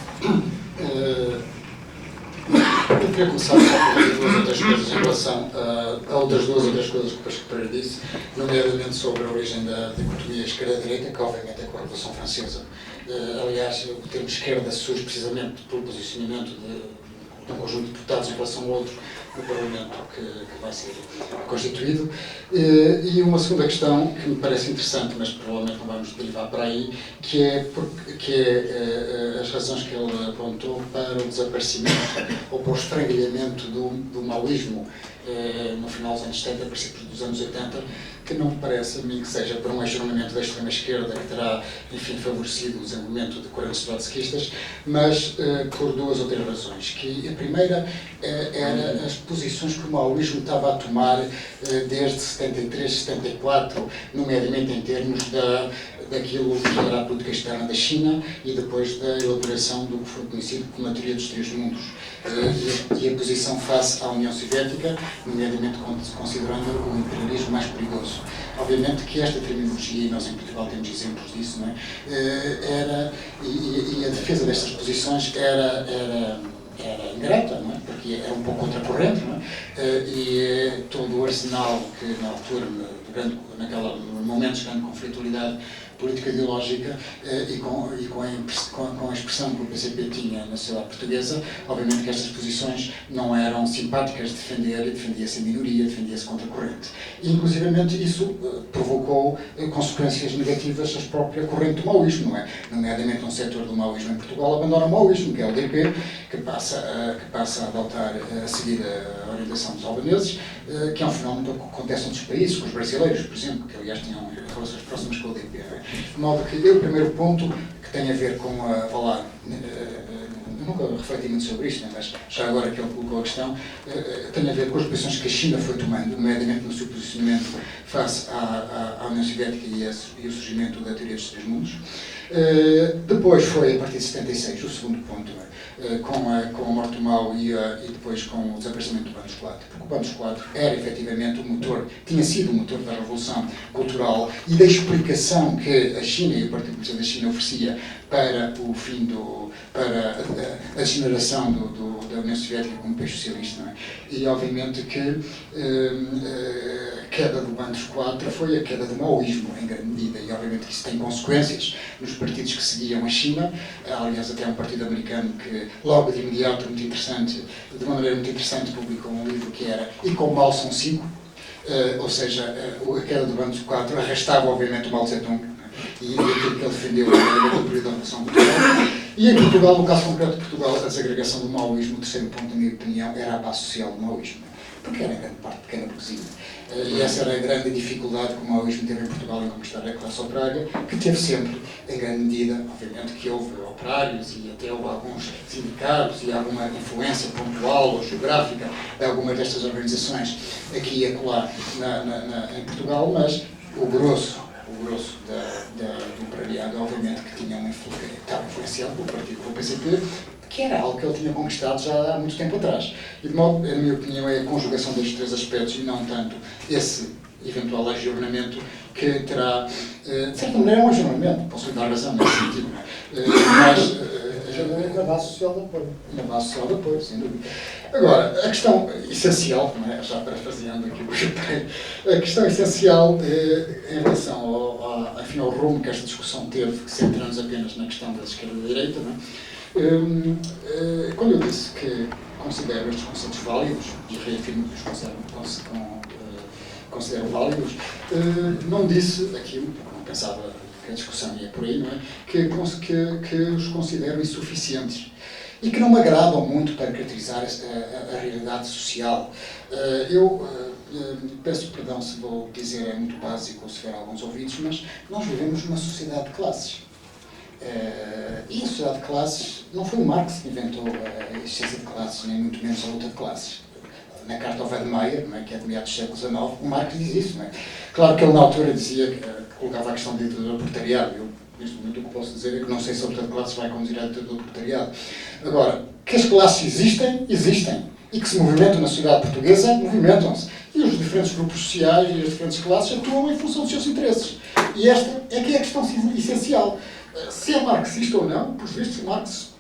D: eu queria começar por dizer duas outras coisas em relação a outras duas coisas que o Pastor Pereira disse, nomeadamente sobre a origem da dicotomia esquerda-direita, que obviamente é com a Revolução Francesa. Aliás, o termo esquerda surge precisamente pelo posicionamento de um conjunto de deputados em relação ao outro no Parlamento que vai ser constituído. E uma segunda questão que me parece interessante, mas provavelmente não vamos derivar para aí, que é as razões que ele apontou para o desaparecimento ou para o estrangulamento do maoísmo no final dos anos 70, princípios dos anos 80, que não me parece a mim que seja por um ageronamento da extrema-esquerda que terá, enfim, favorecido o desenvolvimento de correntes trotskistas, mas por duas ou três razões. Que a primeira era as posições que o maoísmo estava a tomar desde 73, 74, nomeadamente em termos daquilo que era a política externa da China e depois da elaboração do que foi conhecido como a teoria dos três mundos e a posição face à União Soviética, nomeadamente considerando o imperialismo mais perigoso. Obviamente que esta terminologia, e nós em Portugal temos exemplos disso, não é? E a defesa destas posições era ingrata, não é? Porque porque era um pouco contracorrente, não é? E todo o arsenal que na altura, no momento de grande conflitualidade política ideológica e com a expressão que o PCP tinha na sociedade portuguesa, obviamente que estas posições não eram simpáticas de defender, e defendia-se a minoria, defendia-se contra a corrente. E, inclusivamente, isso provocou consequências negativas à própria corrente do maoísmo, não é? Nomeadamente, um setor do maoísmo em Portugal abandona o maoísmo, que é o DP, que passa a adotar a seguir a orientação dos albaneses, que é um fenómeno que acontece em outros países, com os brasileiros, por exemplo, que aliás tinham relações próximas com o DP. De modo que o primeiro ponto, que tem a ver com falar, nunca refleti muito sobre isto, né, mas já agora que ele colocou a questão, tem a ver com as posições que a China foi tomando, nomeadamente no seu posicionamento face à União Soviética e o surgimento da teoria dos três mundos. Depois foi, a partir de 76, o segundo ponto, com a morte do Mao e depois com o desaparecimento do Bando Chocolate. Porque o Bando Chocolate era efetivamente o motor, tinha sido o motor da revolução cultural e da explicação que a China e o Partido Comunista da China oferecia para o fim para a degeneração da União Soviética como país socialista. Não é? E obviamente que a queda do Bando Chocolate foi a queda do maoísmo em grande medida e obviamente que isso tem consequências nos partidos que seguiam a China. Aliás, até um partido americano que logo de imediato, muito interessante, de uma maneira muito interessante, publicou um livro que era E com o Mal são 5, ou seja, a queda do Bando 4 arrastava obviamente o Mao Tse-tung e aquilo que ele defendeu no período da Revolução Cultural. E em Portugal, no caso concreto de Portugal, a desagregação do maoísmo, o terceiro ponto, na minha opinião, era a base social do maoísmo, porque era em grande parte pequena burguesia. E essa era a grande dificuldade que o maoísmo teve em Portugal em conquistar a classe operária, que teve sempre, em grande medida, obviamente que houve operários e até houve alguns sindicatos e alguma influência pontual ou geográfica de algumas destas organizações aqui e acolá em Portugal, mas o grosso do operariado, obviamente, que estava influenciado pelo partido, pelo PCP, que era algo que ele tinha conquistado já há muito tempo atrás. E, de modo, na minha opinião, é a conjugação destes três aspectos e não tanto esse eventual agiornamento que terá, de certa maneira, um agiornamento, posso lhe dar razão nesse sentido, mas
E: na base social de apoio.
D: Na base social de apoio, sem dúvida. Agora, a questão essencial, não é? Já parafraseando aqui o Chapéu, a questão essencial em relação ao rumo que esta discussão teve, que centramos apenas na questão da esquerda e da direita, não é? Quando eu disse que considero estes conceitos válidos, e reafirmo que os considero válidos, não disse aquilo, porque não pensava que a discussão ia por aí, não é? Que os considero insuficientes e que não me agradam muito para caracterizar a realidade social. Eu peço perdão se vou dizer é muito básico ou se tiver alguns ouvidos, mas nós vivemos numa sociedade de classes. E a sociedade de classes, não foi o Marx que inventou a existência de classes, nem muito menos a luta de classes. Na Carta ao Wedemeyer, não é, que é de meados do século XIX, o Marx diz isso. Não é? Claro que ele na altura dizia que colocava a questão da ditadura do proletariado. Eu, neste momento, o que posso dizer é que não sei se a luta de classes vai conduzir à ditadura do proletariado. Agora, que as classes existem, existem. E que se movimentam na sociedade portuguesa, movimentam-se. E os diferentes grupos sociais e as diferentes classes atuam em função dos seus interesses. E esta é que é a questão essencial. Se é marxista ou não, por vistos, Marx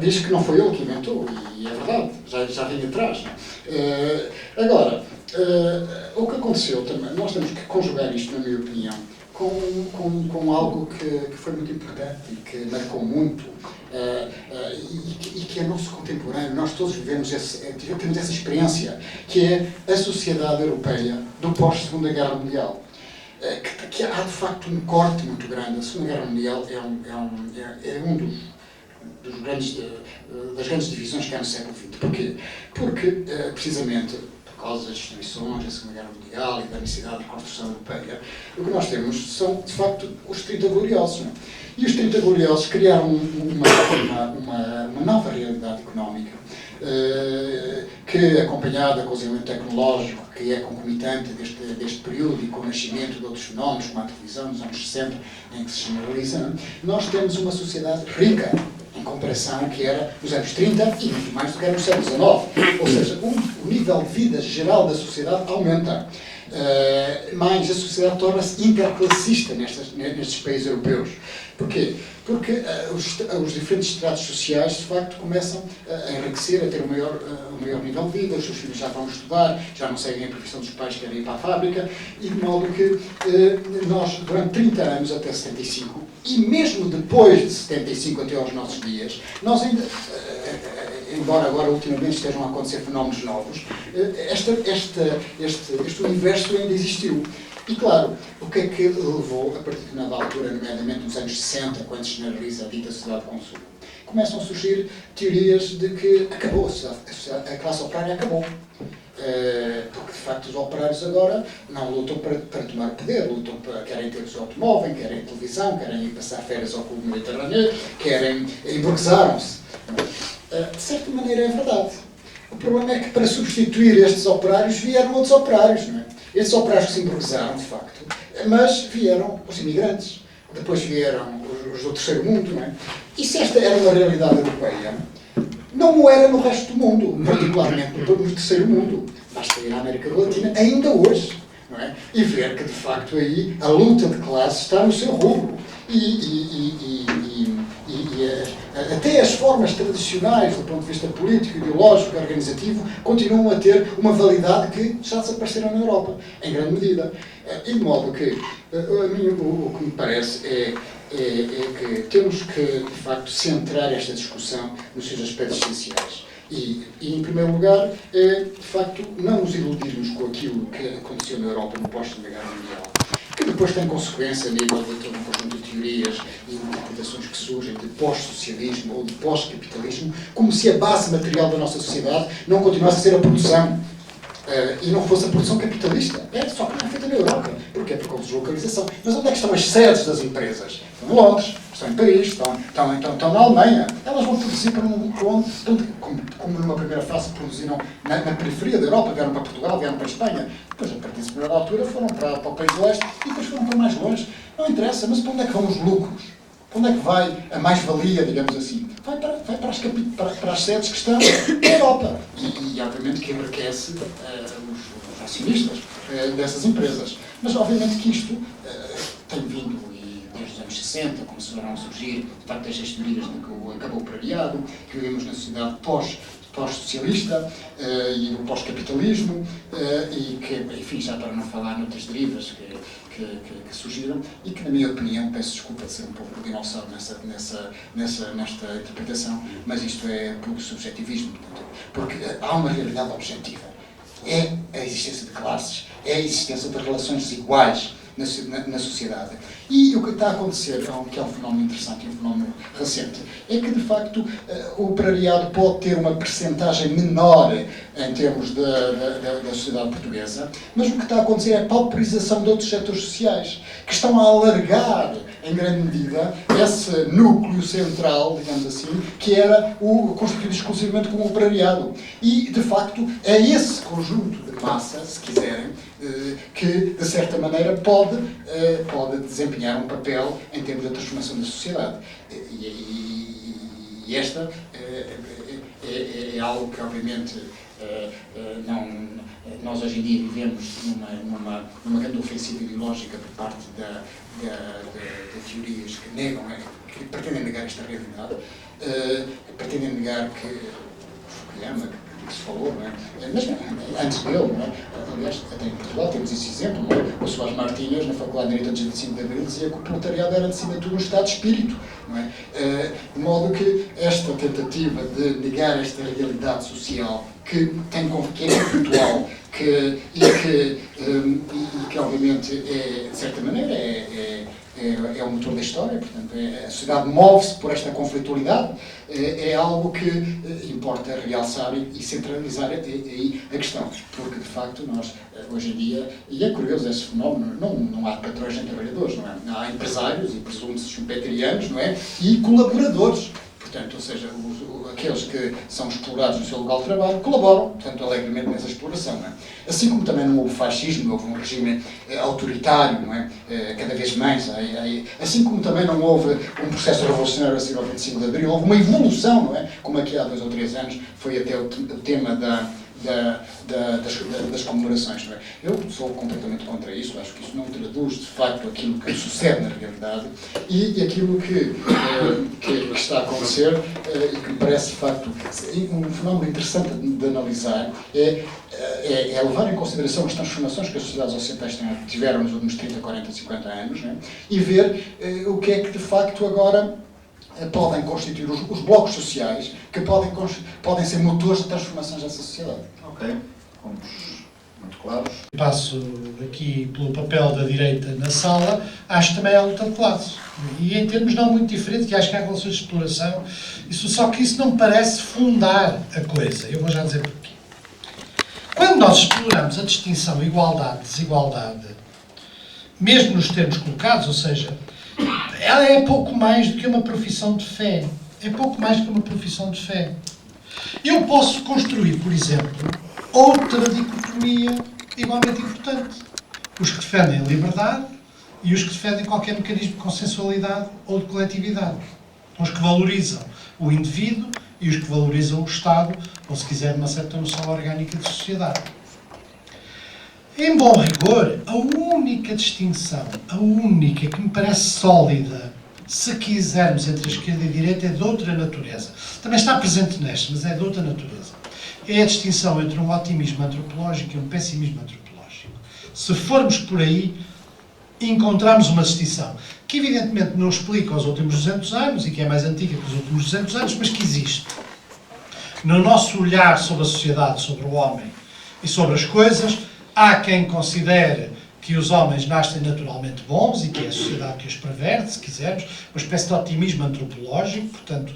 D: diz que não foi ele que inventou, e é verdade, já vinha atrás. Agora, o que aconteceu também, nós temos que conjugar isto, na minha opinião, com algo que foi muito importante e que marcou muito e que é nosso contemporâneo. Nós todos temos essa experiência, que é a sociedade europeia do pós-Segunda Guerra Mundial. Que há de facto um corte muito grande. A Segunda Guerra Mundial é um das grandes divisões que há no século XX. Porquê? Porque, precisamente, por causa das instituições da Segunda Guerra Mundial e da necessidade de construção europeia, o que nós temos são, de facto, os 30 gloriosos. Não é? E os 30 gloriosos criaram uma nova realidade económica que, acompanhada com o desenvolvimento tecnológico, que é concomitante deste período e com o nascimento de outros fenómenos, como a televisão nos anos 60, em que se generaliza, nós temos uma sociedade rica em comparação que era nos anos 30 e muito mais do que era no século XIX. Ou seja, o nível de vida geral da sociedade aumenta. Mas a sociedade torna-se interclassista nestes países europeus. Porquê? Porque os diferentes estratos sociais, de facto, começam a enriquecer, a ter um maior nível de vida, os seus filhos já vão estudar, já não seguem a profissão dos pais, querem ir para a fábrica, e de modo que nós, durante 30 anos até 75, e mesmo depois de 75 até aos nossos dias, nós ainda, embora agora ultimamente estejam a acontecer fenómenos novos, este universo ainda existiu. E claro, o que é que levou, a partir de uma altura, nomeadamente nos anos 60, quando se generaliza a dita sociedade de consumo? Começam a surgir teorias de que acabou a classe operária acabou. Porque, de facto, os operários agora não lutam para tomar poder, querem ter o seu automóvel, querem televisão, querem ir passar férias ao Clube Mediterrâneo, emburguesaram-se. De certa maneira é verdade. O problema é que para substituir estes operários vieram outros operários, não é? Estes operários que se emburguesaram, de facto, mas vieram os imigrantes, depois vieram os do terceiro mundo, não é? E se esta era uma realidade europeia, não o era no resto do mundo, particularmente no terceiro mundo. Basta ir à América Latina, ainda hoje, não é? E ver que, de facto, aí a luta de classe está no seu rubro. Até as formas tradicionais, do ponto de vista político, ideológico, organizativo, continuam a ter uma validade que já desapareceram na Europa, em grande medida. E de modo que, a mim, o que me parece é que temos que, de facto, centrar esta discussão nos seus aspectos essenciais. E, em primeiro lugar, de facto, não nos iludirmos com aquilo que aconteceu na Europa no pós-Segunda Guerra Mundial, que depois tem consequência a nível de todo um conjunto de teorias e interpretações que surgem de pós-socialismo ou de pós-capitalismo, como se a base material da nossa sociedade não continuasse a ser a produção. E não fosse a produção capitalista. Só que não é feita na Europa. Porquê? Por causa de deslocalização. Mas onde é que estão as sedes das empresas? Estão em Londres, estão em Paris, estão na Alemanha. Elas vão produzir para onde, como numa primeira fase produziram na periferia da Europa, vieram para Portugal, vieram para a Espanha. Depois, a partir de primeira altura, foram para o país do leste e depois foram para mais longe. Não interessa, mas para onde é que vão os lucros? Para onde é que vai a mais-valia, digamos assim? Vai para as sedes que estão na Europa. E obviamente, que enriquece os acionistas dessas empresas. Mas, obviamente, que isto tem vindo, desde os anos 60, começaram a surgir, de facto, estas teorias de que acabou o operariado, que vivemos na sociedade pós-socialista e no pós-capitalismo, e que, enfim, já para não falar noutras derivas que surgiram, e que, na minha opinião, peço desculpa de ser um pouco dinossauro nesta interpretação, mas isto é puro subjetivismo, porque há uma realidade objetiva. É a existência de classes, é a existência de relações desiguais na sociedade. E o que está a acontecer, que é um fenómeno interessante e um fenómeno recente, é que, de facto, o operariado pode ter uma percentagem menor em termos da sociedade portuguesa, mas o que está a acontecer é a pauperização de outros setores sociais, que estão a alargar, em grande medida, esse núcleo central, digamos assim, que era constituído exclusivamente como operariado. E, de facto, é esse conjunto de massa, se quiserem, que, de certa maneira, pode desempenhar um papel em termos da transformação da sociedade. E esta é algo que, obviamente, nós hoje em dia vivemos numa grande ofensiva ideológica por parte de teorias que negam, que pretendem negar esta realidade, pretendem negar que Fukuyama, que se falou, não é? Mas antes dele, não é? Aliás, até em Portugal temos esse exemplo, não é? O Soares Martínez, na Faculdade de Direito de 25 de Abril, dizia que o proletariado era, acima de tudo, um estado de espírito, não é? De modo que esta tentativa de negar esta realidade social que é conflitual, que obviamente, de certa maneira, é o motor da história, portanto, a sociedade move-se por esta conflitualidade, é algo que importa realçar e centralizar aí a questão, porque, de facto, nós, hoje em dia, e é curioso esse fenómeno, não há patrões nem trabalhadores, não é? Há empresários e presume-se schumpeterianos, não é? E colaboradores. portanto, ou seja, aqueles que são explorados no seu local de trabalho colaboram, portanto, alegremente nessa exploração. Não é? Assim como também não houve fascismo, houve um regime autoritário, não é? Cada vez mais. Assim como também não houve um processo revolucionário a seguir ao 25 de Abril, houve uma evolução, não é? Como aqui há 2 ou 3 anos foi até o tema das comemorações. Não é? Eu sou completamente contra isso, acho que isso não traduz de facto aquilo que sucede na realidade e aquilo que está a acontecer e que me parece de facto um fenómeno interessante de analisar é levar em consideração as transformações que as sociedades ocidentais tiveram nos últimos 30, 40, 50 anos, não é? E ver o que é que de facto agora podem constituir os blocos sociais que podem ser motores de transformações dessa sociedade.
B: Ok, fomos muito claros.
A: Passo aqui pelo papel da direita na sala, acho também a luta de classes. E em termos não muito diferentes, que acho que há relações de exploração, só que isso não me parece fundar a coisa. Eu vou já dizer porquê. Quando nós exploramos a distinção igualdade-desigualdade, mesmo nos termos colocados, ou seja, ela é pouco mais do que uma profissão de fé. É pouco mais do que uma profissão de fé. Eu posso construir, por exemplo, outra dicotomia igualmente importante. Os que defendem a liberdade e os que defendem qualquer mecanismo de consensualidade ou de coletividade. Os que valorizam o indivíduo e os que valorizam o Estado, ou se quiser, uma certa noção orgânica de sociedade. Em bom rigor, a única distinção, a única que me parece sólida, se quisermos, entre a esquerda e a direita, é de outra natureza. Também está presente nesta, mas é de outra natureza. É a distinção entre um otimismo antropológico e um pessimismo antropológico. Se formos por aí, encontramos uma distinção, que evidentemente não explica os últimos 200 anos, e que é mais antiga que os últimos 200 anos, mas que existe. No nosso olhar sobre a sociedade, sobre o homem e sobre as coisas, há quem considere que os homens nascem naturalmente bons e que é a sociedade que os perverte, se quisermos, uma espécie de otimismo antropológico, portanto,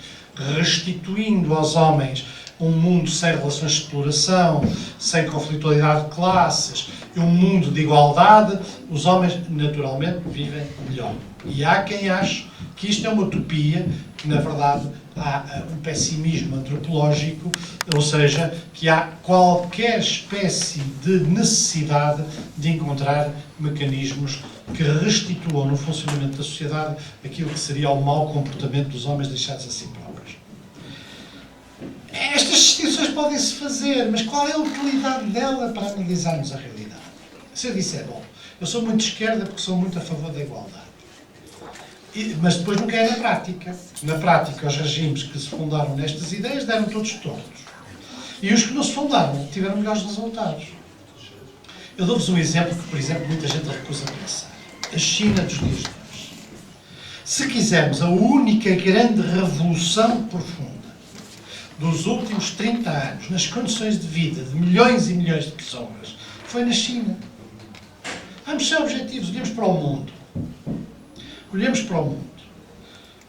A: restituindo aos homens um mundo sem relações de exploração, sem conflitualidade de classes, e um mundo de igualdade, os homens naturalmente vivem melhor. E há quem ache que isto é uma utopia, que na verdade há um pessimismo antropológico, ou seja, que há qualquer espécie de necessidade de encontrar mecanismos que restituam no funcionamento da sociedade aquilo que seria o mau comportamento dos homens deixados a si próprios. Estas distinções podem-se fazer, mas qual é a utilidade dela para analisarmos a realidade? Se eu disser, bom, eu sou muito de esquerda porque sou muito a favor da igualdade. Mas depois nunca é na prática. Na prática, os regimes que se fundaram nestas ideias deram todos tortos. E os que não se fundaram tiveram melhores resultados. Eu dou-vos um exemplo que, por exemplo, muita gente recusa pensar. A China dos dias de hoje. Se quisermos, a única grande revolução profunda dos últimos 30 anos nas condições de vida de milhões e milhões de pessoas foi na China. Vamos ser objetivos, olhemos para o mundo. Olhemos para o mundo.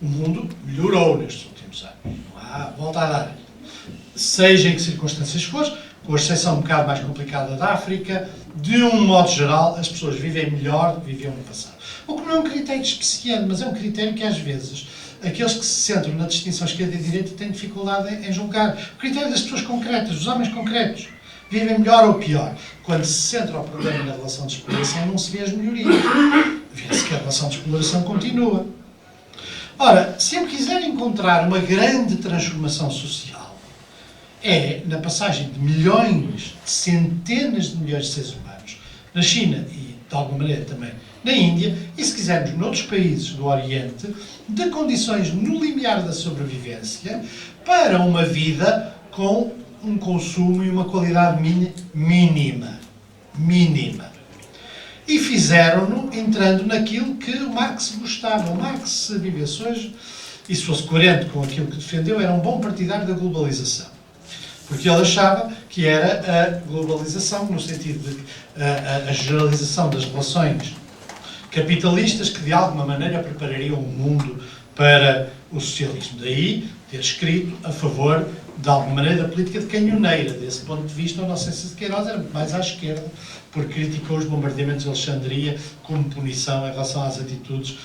A: O mundo melhorou nestes últimos anos. Não há volta a dar. Seja em que circunstâncias for, com a exceção um bocado mais complicada da África, de um modo geral, as pessoas vivem melhor do que viviam no passado. O que não é um critério especial, mas é um critério que às vezes aqueles que se centram na distinção esquerda e direita têm dificuldade em julgar. O critério das pessoas concretas, dos homens concretos. Vivem melhor ou pior. Quando se centra o problema na relação de exploração, não se vê as melhorias. Vê-se que a relação de exploração continua. Ora, se eu quiser encontrar uma grande transformação social, é na passagem de milhões, de centenas de milhões de seres humanos, na China e, de alguma maneira, também na Índia, e se quisermos, noutros países do Oriente, de condições no limiar da sobrevivência para uma vida com um consumo e uma qualidade mínima. E fizeram-no entrando naquilo que o Marx gostava. O Marx, se vivesse hoje, e se fosse coerente com aquilo que defendeu, era um bom partidário da globalização. Porque ele achava que era a globalização, no sentido de a generalização das relações capitalistas que, de alguma maneira, preparariam o mundo para o socialismo. Daí ter escrito a favor, de alguma maneira, da política de canhoneira. Desse ponto de vista, o Inocêncio de Queiroz era muito mais à esquerda, porque criticou os bombardeamentos de Alexandria como punição em relação às atitudes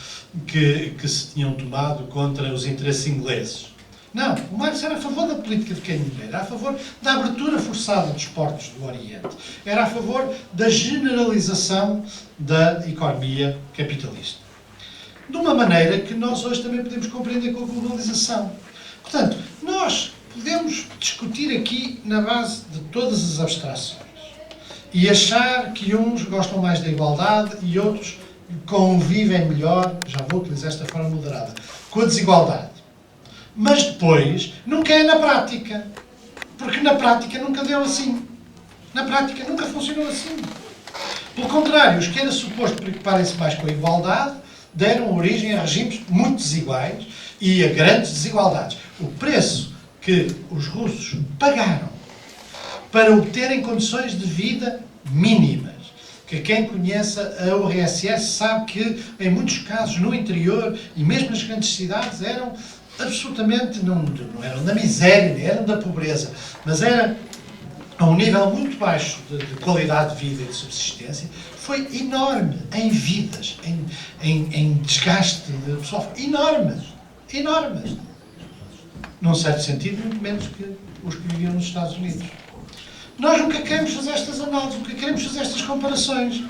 A: que se tinham tomado contra os interesses ingleses. Não, o Marx era a favor da política de quem dinheiro, era a favor da abertura forçada dos portos do Oriente, era a favor da generalização da economia capitalista. De uma maneira que nós hoje também podemos compreender com a globalização. Portanto, nós podemos discutir aqui na base de todas as abstrações e achar que uns gostam mais da igualdade e outros convivem melhor, já vou utilizar esta forma moderada, com a desigualdade. Mas depois, nunca é na prática. Porque na prática nunca deu assim. Na prática nunca funcionou assim. Pelo contrário, os que era suposto preocuparem-se mais com a igualdade deram origem a regimes muito desiguais e a grandes desigualdades. O preço que os russos pagaram para obterem condições de vida mínimas, que quem conheça a URSS sabe que, em muitos casos, no interior e mesmo nas grandes cidades, eram absolutamente, não eram da miséria, nem eram da pobreza, mas era a um nível muito baixo de qualidade de vida e de subsistência, foi enorme em vidas, em desgaste de pessoal, enormes, enormes. Num certo sentido, muito menos que os que viviam nos Estados Unidos. Nós nunca queremos fazer estas análises, nunca queremos fazer estas comparações,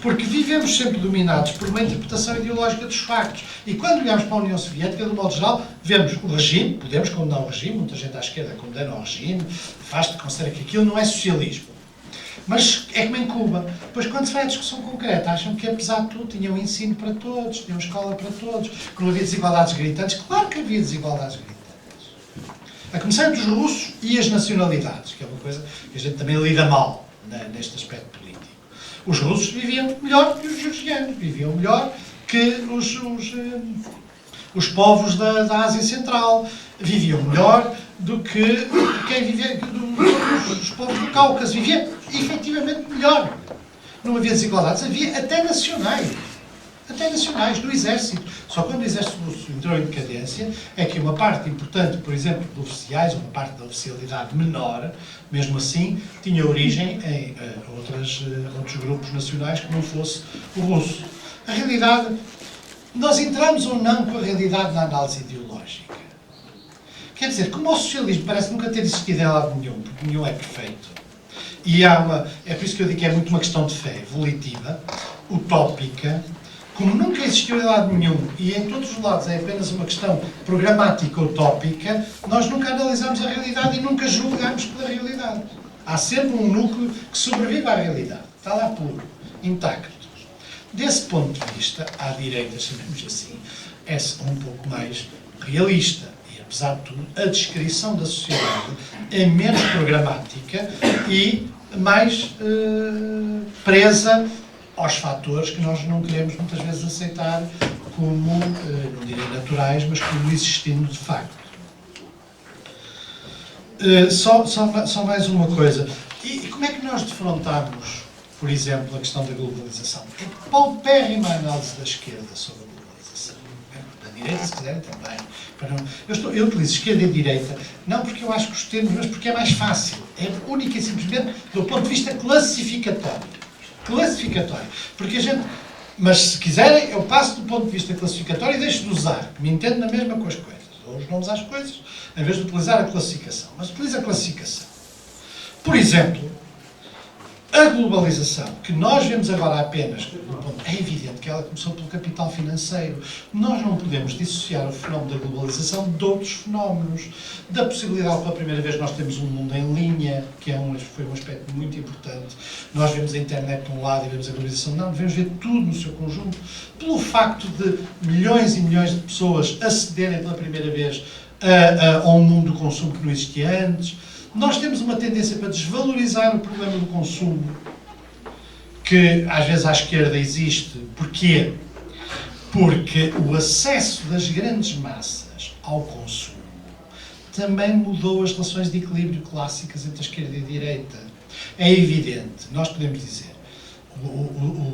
A: porque vivemos sempre dominados por uma interpretação ideológica dos factos. E quando olhamos para a União Soviética, de modo geral, vemos o regime, podemos condenar o regime, muita gente à esquerda condena o regime, considera que aquilo não é socialismo. Mas é como em Cuba. Depois, quando se vai à discussão concreta, acham que, apesar de tudo, tinham ensino para todos, tinham escola para todos, que não havia desigualdades gritantes. Claro que havia desigualdades gritantes. A começar dos russos e as nacionalidades, que é uma coisa que a gente também lida mal neste aspecto político. Os russos viviam melhor que os georgianos, viviam melhor que os povos da Ásia Central, viviam melhor do que quem vivia, os povos do Cáucaso, viviam efetivamente melhor. Não havia desigualdades, havia até nacionais do exército. Só quando o exército russo entrou em decadência é que uma parte importante, por exemplo, de oficiais, uma parte da oficialidade menor, mesmo assim, tinha origem em outros grupos nacionais que não fosse o russo. A realidade, nós entramos ou não com a realidade na análise ideológica. Quer dizer, como o socialismo parece nunca ter existido em lado nenhum, porque nenhum é perfeito, e é por isso que eu digo que é muito uma questão de fé, volitiva, utópica, como nunca existiu em lado nenhum e em todos os lados é apenas uma questão programática utópica, nós nunca analisamos a realidade e nunca julgamos pela realidade. Há sempre um núcleo que sobrevive à realidade. Está lá puro, intacto. Desse ponto de vista, à direita, chamemos assim, é um pouco mais realista. E, apesar de tudo, a descrição da sociedade é menos programática e mais presa aos fatores que nós não queremos muitas vezes aceitar como, não direi naturais, mas como existindo de facto. Só mais uma coisa. E como é que nós defrontamos, por exemplo, a questão da globalização? É paupérrima a análise da esquerda sobre a globalização. Da direita, se quiserem, também. Eu utilizo esquerda e direita, não porque eu acho que os termos, mas porque é mais fácil. É única e simplesmente do ponto de vista classificatório. Porque a gente... Mas se quiserem, eu passo do ponto de vista classificatório e deixo de usar, me entendo na mesma com as coisas. Ou os nomes às coisas, em vez de utilizar a classificação. Mas utiliza a classificação. Por exemplo, a globalização, que nós vemos agora apenas, é evidente que ela começou pelo capital financeiro. Nós não podemos dissociar o fenómeno da globalização de outros fenómenos. Da possibilidade, pela primeira vez, nós temos um mundo em linha, que foi um aspecto muito importante. Nós vemos a internet de um lado e vemos a globalização. Não, devemos ver tudo no seu conjunto. Pelo facto de milhões e milhões de pessoas acederem pela primeira vez a um mundo do consumo que não existia antes. Nós temos uma tendência para desvalorizar o problema do consumo, que às vezes à esquerda existe. Porquê? Porque o acesso das grandes massas ao consumo também mudou as relações de equilíbrio clássicas entre a esquerda e a direita. É evidente, nós podemos dizer,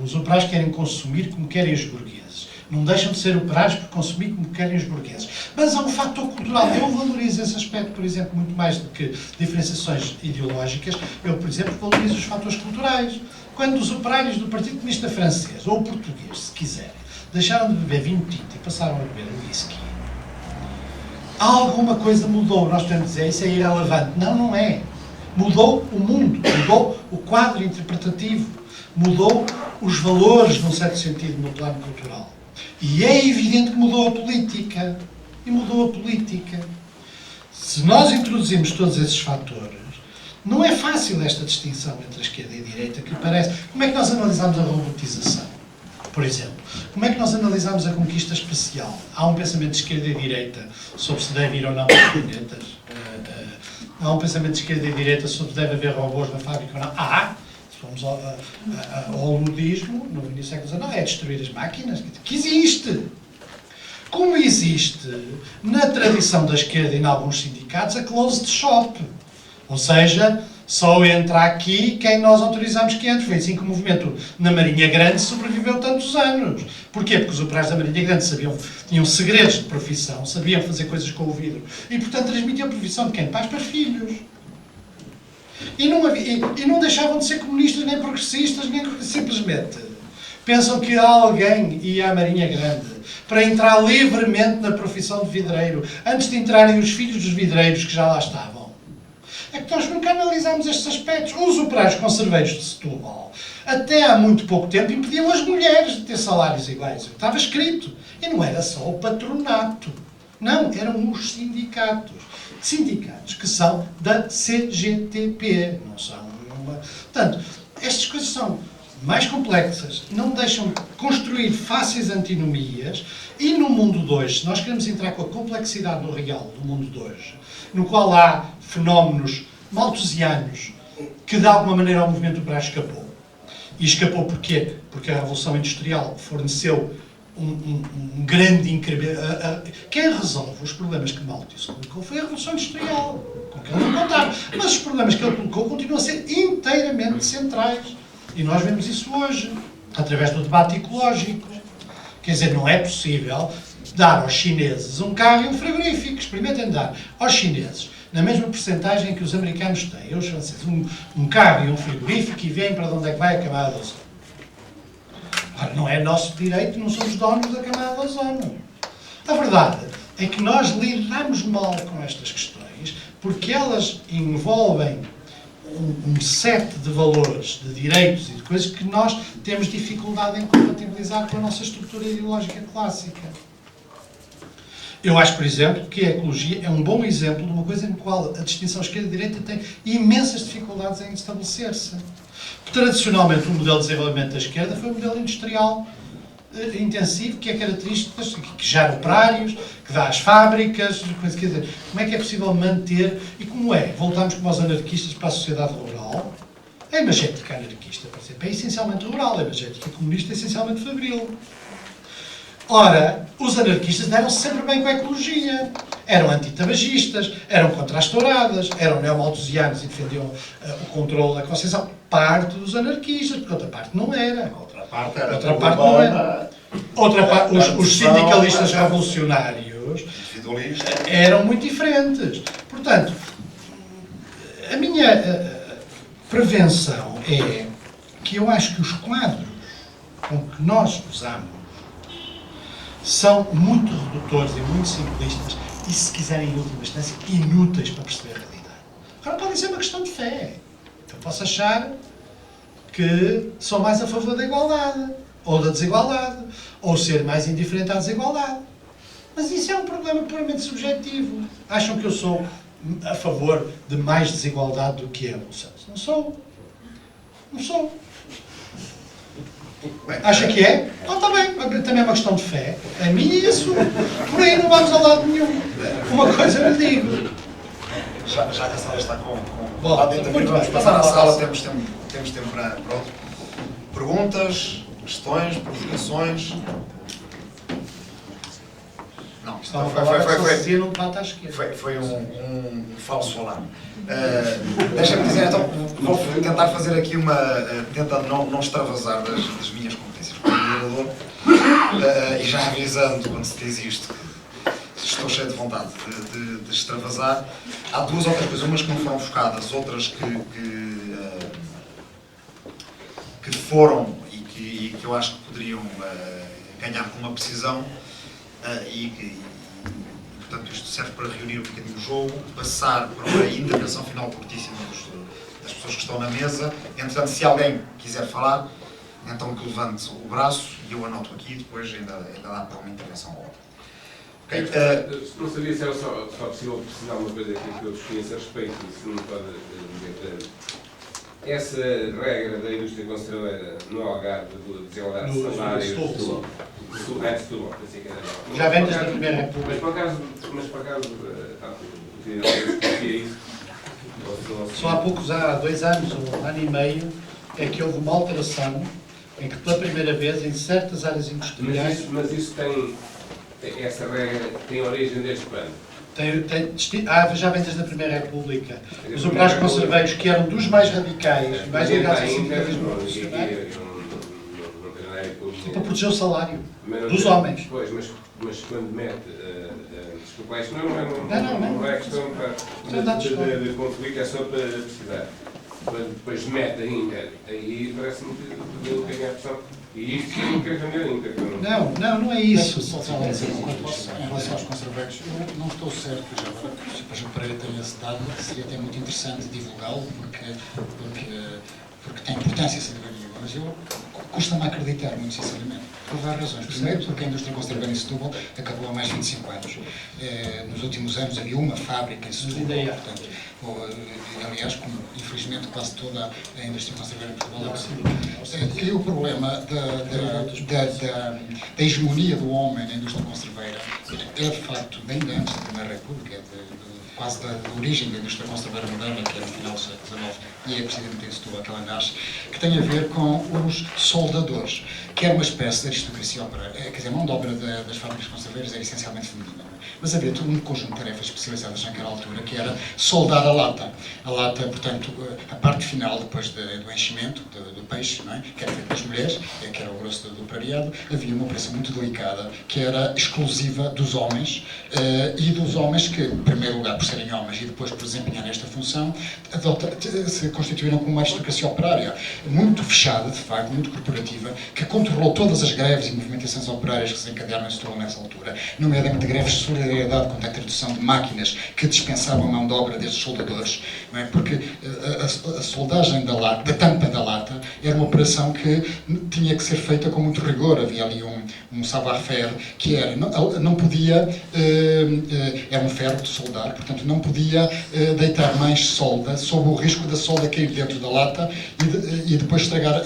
A: os operários querem consumir como querem os burgueses. Não deixam de ser operários por consumir como querem os burgueses. Mas há um fator cultural. Eu valorizo esse aspecto, por exemplo, muito mais do que diferenciações ideológicas. Eu, por exemplo, valorizo os fatores culturais. Quando os operários do Partido Comunista Francês, ou português, se quiserem, deixaram de beber vinho tinto e passaram a beber whisky, alguma coisa mudou. Nós podemos dizer isso é irrelevante. Não, não é. Mudou o mundo, mudou o quadro interpretativo, mudou os valores, num certo sentido, no plano cultural. E é evidente que mudou a política. E mudou a política. Se nós introduzimos todos esses fatores, não é fácil esta distinção entre a esquerda e a direita, que parece... Como é que nós analisamos a robotização, por exemplo? Como é que nós analisamos a conquista espacial? Há um pensamento de esquerda e direita sobre se deve ir ou não para planetas? Há um pensamento de esquerda e direita sobre se deve haver robôs na fábrica ou não? Se formos ao ludismo, no início do século XIX, é destruir as máquinas, que existe. Como existe na tradição da esquerda e em alguns sindicatos a closed shop. Ou seja, só entra aqui quem nós autorizamos que entre. Foi assim que o movimento na Marinha Grande sobreviveu tantos anos. Porquê? Porque os operários da Marinha Grande tinham segredos de profissão, sabiam fazer coisas com o vidro e, portanto, transmitiam a profissão de quem? Pais para filhos. E não deixavam de ser comunistas, nem progressistas, nem simplesmente pensam que alguém ia à Marinha Grande para entrar livremente na profissão de vidreiro, antes de entrarem os filhos dos vidreiros que já lá estavam. É que nós nunca analisámos estes aspectos. Os operários conserveiros de Setúbal, até há muito pouco tempo, impediam as mulheres de ter salários iguais. Estava escrito. E não era só o patronato. Não, eram os sindicatos. Sindicatos que são da CGTP. Não são uma... Portanto, estas coisas são mais complexas, não deixam de construir fáceis antinomias, e no mundo de hoje, se nós queremos entrar com a complexidade no real do mundo de hoje, no qual há fenómenos malthusianos que de alguma maneira o movimento operário escapou. E escapou porquê? Porque a Revolução Industrial forneceu um grande incrível... Quem resolve os problemas que Malthus colocou foi a Revolução Industrial, com que ele não contava. Mas os problemas que ele colocou continuam a ser inteiramente centrais. E nós vemos isso hoje, através do debate ecológico. Quer dizer, não é possível dar aos chineses um carro e um frigorífico. Experimentem dar aos chineses, na mesma percentagem que os americanos têm, os franceses, um carro e um frigorífico, e veem para onde é que vai a camada de ozono. Ora, não é nosso direito, não somos donos da camada de ozono. A verdade é que nós lidamos mal com estas questões, porque elas envolvem um set de valores, de direitos e de coisas que nós temos dificuldade em compatibilizar com a nossa estrutura ideológica clássica. Eu acho, por exemplo, que a ecologia é um bom exemplo de uma coisa em qual a distinção esquerda-direita tem imensas dificuldades em estabelecer-se. Tradicionalmente, o modelo de desenvolvimento da esquerda foi um modelo industrial intensivo, que é característico, que gera operários, que dá às fábricas, quer dizer, como é que é possível manter, e como é? Voltamos como aos anarquistas para a sociedade rural. A imagética anarquista, por exemplo, é essencialmente rural, a imagética comunista é essencialmente fabril. Ora, os anarquistas deram-se sempre bem com a ecologia. Eram antitabagistas, eram contra as touradas, eram neomalthusianos e defendiam o controle da Conceição. Parte dos anarquistas, porque outra parte não era.
B: Outra parte era.
A: Outra parte não era. Outra parte, os sindicalistas revolucionários eram muito diferentes. Portanto, a minha prevenção é que eu acho que os quadros com que nós usamos são muito redutores e muito simplistas e, se quiserem, em última instância, inúteis para perceber a realidade. Agora, podem ser uma questão de fé. Eu posso achar que sou mais a favor da igualdade, ou da desigualdade, ou ser mais indiferente à desigualdade. Mas isso é um problema puramente subjetivo. Acham que eu sou a favor de mais desigualdade do que a evolução? Não sou. Não sou. Acha que é? Então está bem, também é uma questão de fé. A minha e a sua. Por aí não vamos a lado nenhum. Uma coisa eu lhe digo.
B: Já que a sala está com
A: Bom,
B: vamos passar à sala, temos tempo para outro. Perguntas, questões, provocações? Não, foi um falso alarme. Deixa-me dizer, então, vou tentar fazer aqui tentando não extravasar das minhas competências como moderador, e já avisando, quando se diz isto, que estou cheio de vontade de extravasar. Há duas outras coisas, umas que não foram focadas, outras que foram e que eu acho que poderiam ganhar com uma precisão, e portanto isto serve para reunir um bocadinho o jogo, passar para uma intervenção final curtíssima das pessoas que estão na mesa. Entretanto, se alguém quiser falar, então que levante o braço e eu anoto aqui, depois ainda dá para uma intervenção ou outra. Okay.
F: Não sabia se era só possível precisar uma coisa aqui que eu desconheço a respeito, se não pode dizer. Essa regra da indústria conserveira no Algarve, de desigualdade de salários,
A: Já vem desde a Primeira República.
F: Mas por acaso, conhecia isso.
A: Há 2 anos ou 1 ano e meio, é que houve uma alteração em que pela primeira vez em certas áreas industriais...
F: Mas isso tem... Essa regra tem origem desde quando?
A: Já vem desde a Primeira República. Os operários conserveiros, que eram dos mais radicais, mais ligados ao sindicalismo revolucionário, para proteger o salário dos homens.
F: Pois, mas quando mete... Desculpa, isto não é questão de conflito, é só para precisar. Quando depois mete ainda, aí parece-me que eu tenho a opção. E isto não quer cambiar ainda.
A: Não é isso.
D: Em relação aos conserveiros, eu não estou certo, já agora, se o Pedro Pereira tem esse dado, seria até muito interessante divulgá-lo, porque tem importância significativa, mas eu custa-me acreditar, muito sinceramente, por várias razões. Primeiro, porque a indústria conserveira em Setúbal acabou há mais de 25 anos. Nos últimos anos havia uma fábrica em Setúbal, portanto, aliás, como infelizmente quase toda a indústria conserveira em Portugal é. E o problema da hegemonia do homem na indústria conserveira é de facto bem antes da Primeira República, quase da origem da indústria conserveira moderna, que é no final do século XIX, e é precisamente em Setúbal que ela nasce, que tem a ver com os soldadores, que é uma espécie de aristocracia operária. Quer dizer, a mão de obra das fábricas conserveiras era essencialmente feminina, mas havia todo um conjunto de tarefas especializadas naquela altura, que era soldar a lata. A lata, portanto, a parte final, depois do enchimento do peixe, não é? Que era feito pelas mulheres, que era o grosso do operariado, havia uma operação muito delicada, que era exclusiva dos homens, e dos homens que, em primeiro lugar, por serem homens e depois por desempenhar esta função, se constituíram como uma aristocracia operária muito fechada, de facto, muito corporativa, que controlou todas as greves e movimentações operárias que se encadearam em Setúbal nessa altura, nomeadamente greves de solidariedade contra a introdução de máquinas que dispensavam a mão de obra destes soldadores, não é? Porque a soldagem da tampa da lata era uma operação que tinha que ser feita com muito rigor. Havia ali um savoir-faire que era, não podia, era um ferro de soldar, portanto não podia deitar mais solda sob o risco da solda cair dentro da lata e depois estragar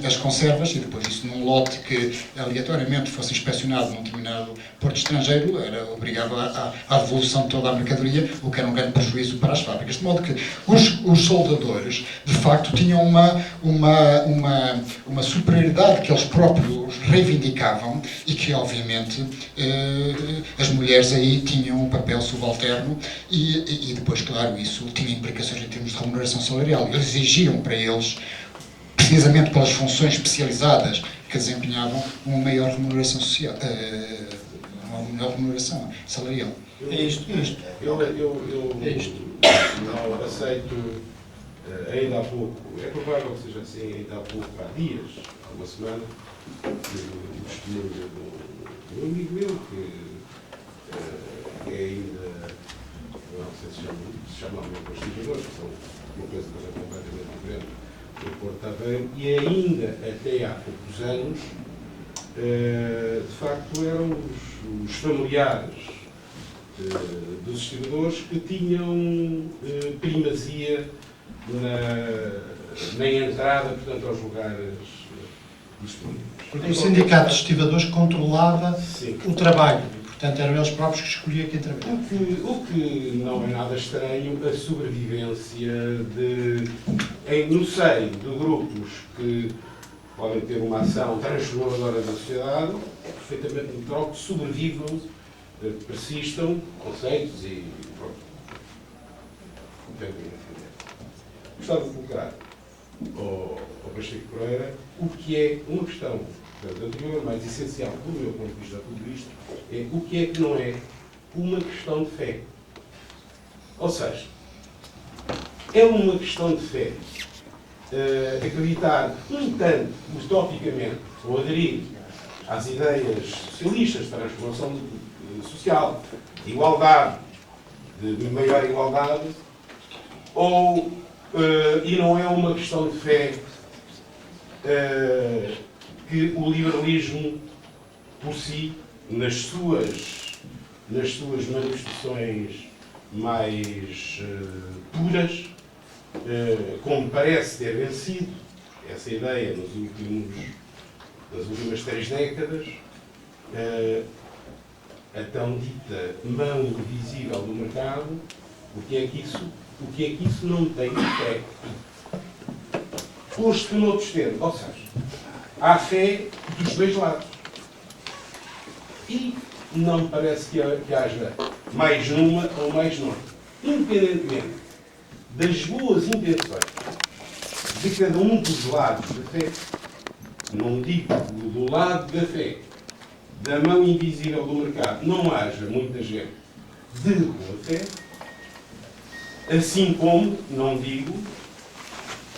D: as conservas, e depois isso num lote que aleatoriamente fosse inspecionado num determinado porto estrangeiro, obrigava à devolução de toda a mercadoria, o que era um grande prejuízo para as fábricas. De modo que os soldadores, de facto, tinham uma superioridade que eles próprios reivindicavam e que, obviamente, as mulheres aí tinham um papel subalterno e depois, claro, isso tinha implicações em termos de remuneração salarial. Eles exigiam para eles, precisamente pelas funções especializadas que desempenhavam, uma maior remuneração social, uma menor remuneração salarial.
A: É isto.
F: Eu não aceito, ainda há pouco, é provável que seja assim, ainda há pouco, há dias, há uma semana, o testemunho de um amigo meu que é ainda, não sei se chama investigadores, que são uma coisa completamente diferente do Porto Aveiro, e ainda até há poucos anos, de facto, eram os familiares dos investigadores que tinham primazia na entrada, portanto, aos lugares disponíveis.
A: Porque o sindicato de estivadores controlava o trabalho, portanto eram eles próprios que escolhiam quem trabalhava.
F: O que não é nada estranho, a sobrevivência no seio de grupos que podem ter uma ação transformadora da sociedade, é perfeitamente natural que sobrevivam, persistam conceitos e pronto. Gostava de colocar ao Pacheco Pereira o que é uma questão anterior, mais essencial do meu ponto de vista a tudo isto, é o que é que não é uma questão de fé. Ou seja, é uma questão de fé acreditar um tanto utopicamente ou aderir às ideias socialistas de transformação social, de igualdade, de maior igualdade, e não é uma questão de fé que o liberalismo, por si, nas suas manifestações mais puras, como parece ter vencido essa ideia nas últimas 3 décadas, a tão dita mão invisível do mercado, o que é que isso não tem fé? Posto noutros termos, ou seja, há fé dos 2 lados. E não me parece que haja mais numa ou mais noutra. Independentemente das boas intenções de cada um dos lados da fé, não digo do lado da fé, da mão invisível do mercado, não haja muita gente de boa fé, assim como, não digo,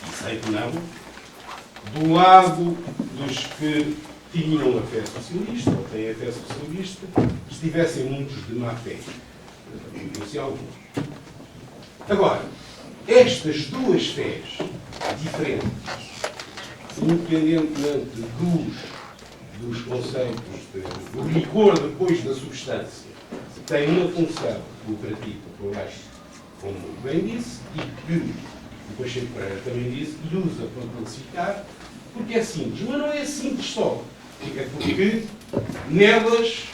F: e sei que não, do lado dos que tinham a fé socialista, ou têm a fé socialista, estivessem muitos de má fé. Conheci alguns. Agora, estas 2 fés diferentes, independentemente dos conceitos, do rigor depois da substância, têm uma função lucrativa, que eu acho, como bem disse, e que o Pacheco Pereira também disse, e usa para classificar, porque é simples. Mas não é simples só. É porque nelas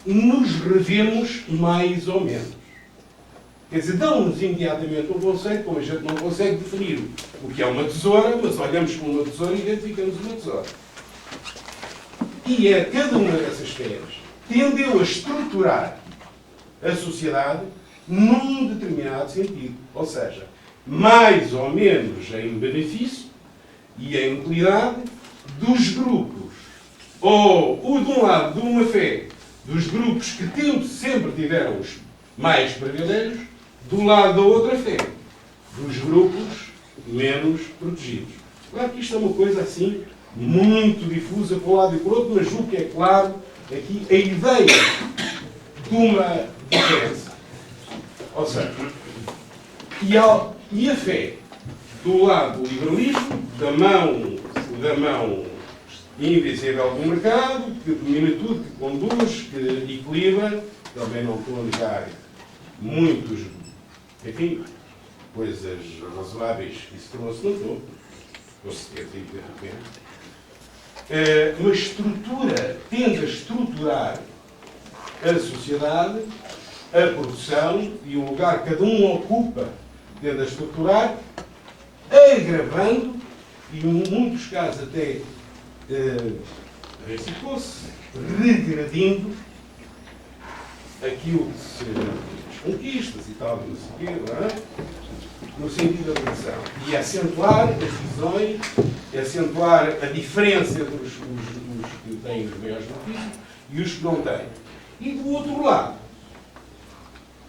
F: nos revemos mais ou menos. Quer dizer, dão-nos imediatamente um conceito, como a gente não consegue definir o que é uma tesoura, mas olhamos para uma tesoura e identificamos uma tesoura. E cada uma dessas fés tendeu a estruturar a sociedade num determinado sentido. Ou seja, mais ou menos em benefício e em utilidade dos grupos, ou de um lado de uma fé, dos grupos que sempre tiveram os mais privilégios, do lado da outra fé, dos grupos menos protegidos. Claro que isto é uma coisa assim, muito difusa para um lado e para o outro, mas julgo que é claro aqui a ideia de uma diferença. Ou seja, e a fé do lado do liberalismo, da mão invisível do mercado, que domina tudo, que conduz, que equilibra, também não estou a negar muitos, enfim, coisas razoáveis que isso trouxe, não estou, com certeza e de repente. Mas tende a estruturar a sociedade, a produção e o lugar que cada um ocupa, tende a estruturar, agravando e, em muitos casos, até reciclou-se, regredindo aquilo que se as conquistas e tal, não sei o quê, não é? No sentido da educação. E acentuar as divisões, acentuar a diferença entre os que têm os maiores benefícios e os que não têm. E do outro lado,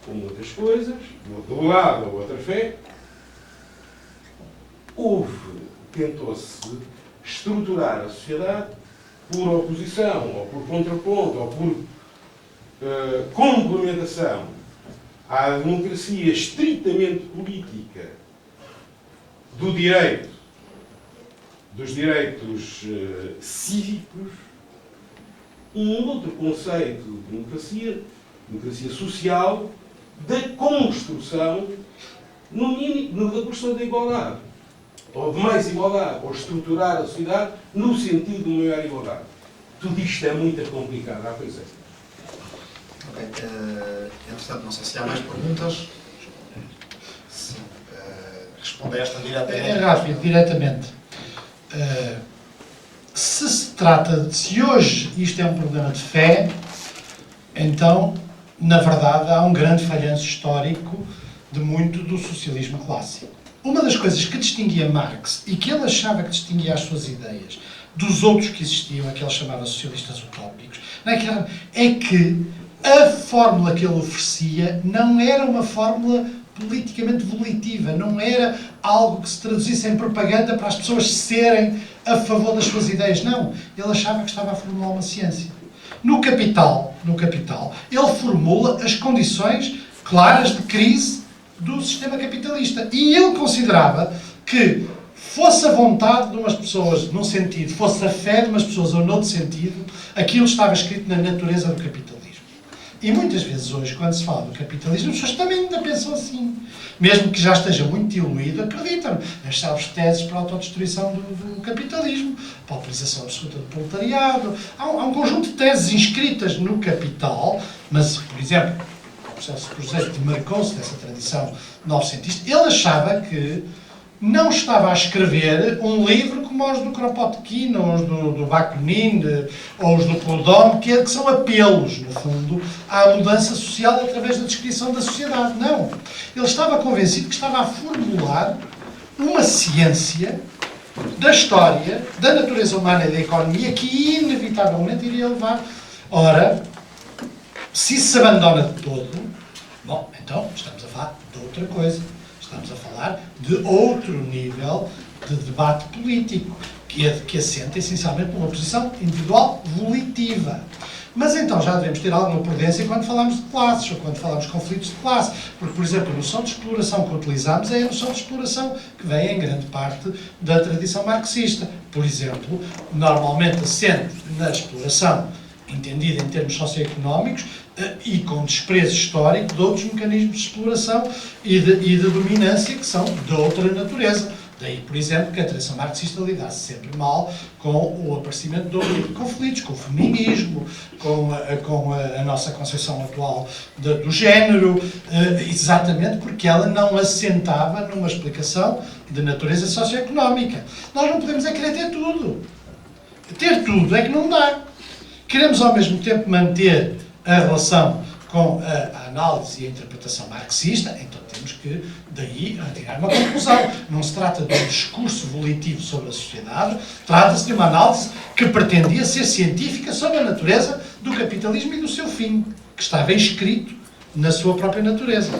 F: como outras coisas, do outro lado, a outra fé, tentou-se estruturar a sociedade por oposição, ou por contraponto, ou por complementação à democracia estritamente política do direito, dos direitos cívicos, um outro conceito de democracia social, da construção, no mínimo, da questão da igualdade, ou de mais igualdade, ou estruturar a sociedade no sentido de maior igualdade. Tudo isto é muito complicado, há coisa.
B: Ok. Entretanto, não sei se há mais perguntas. Sim. Responde a esta diretamente.
A: É rápido, diretamente. Se hoje isto é um problema de fé, então, na verdade, há um grande falhanço histórico de muito do socialismo clássico. Uma das coisas que distinguia Marx e que ele achava que distinguia as suas ideias dos outros que existiam, que ele chamava socialistas utópicos, é que a fórmula que ele oferecia não era uma fórmula politicamente volitiva, não era algo que se traduzisse em propaganda para as pessoas serem a favor das suas ideias, não. Ele achava que estava a formular uma ciência. No Capital, ele formula as condições claras de crise do sistema capitalista. E ele considerava que fosse a vontade de umas pessoas num sentido, fosse a fé de umas pessoas ou noutro sentido, aquilo estava escrito na natureza do capitalismo. E muitas vezes hoje, quando se fala do capitalismo, as pessoas também ainda pensam assim. Mesmo que já esteja muito diluído, acreditam nas salvas teses para a autodestruição do capitalismo, para a autorização absoluta do proletariado. Há um conjunto de teses inscritas no Capital, mas, por exemplo, o professor Cruzeiro demarcou-se dessa tradição novecentista. Ele achava que não estava a escrever um livro como os do Kropotkin, ou os do Bakunin, ou os do Proudhon, que são apelos, no fundo, à mudança social através da descrição da sociedade. Não. Ele estava convencido que estava a formular uma ciência da história, da natureza humana e da economia que inevitavelmente iria levar. Ora, se isso se abandona de todo, bom, então estamos a falar de outra coisa. Estamos a falar de outro nível de debate político, que assenta essencialmente numa posição individual volitiva. Mas então já devemos ter alguma prudência quando falamos de classes, ou quando falamos de conflitos de classe. Porque, por exemplo, a noção de exploração que utilizamos é a noção de exploração que vem em grande parte da tradição marxista. Por exemplo, normalmente assente na exploração entendida em termos socioeconómicos, e com desprezo histórico de outros mecanismos de exploração e de dominância que são de outra natureza. Daí, por exemplo, que a tradição marxista lidasse sempre mal com o aparecimento de outro tipo de conflitos, com o feminismo, com a nossa concepção atual do género, exatamente porque ela não assentava numa explicação de natureza socioeconómica. Nós não podemos querer ter tudo. Ter tudo é que não dá. Queremos ao mesmo tempo manter a relação com a análise e a interpretação marxista, então temos que, daí, retirar uma conclusão. Não se trata de um discurso volitivo sobre a sociedade, trata-se de uma análise que pretendia ser científica sobre a natureza do capitalismo e do seu fim, que estava inscrito na sua própria natureza.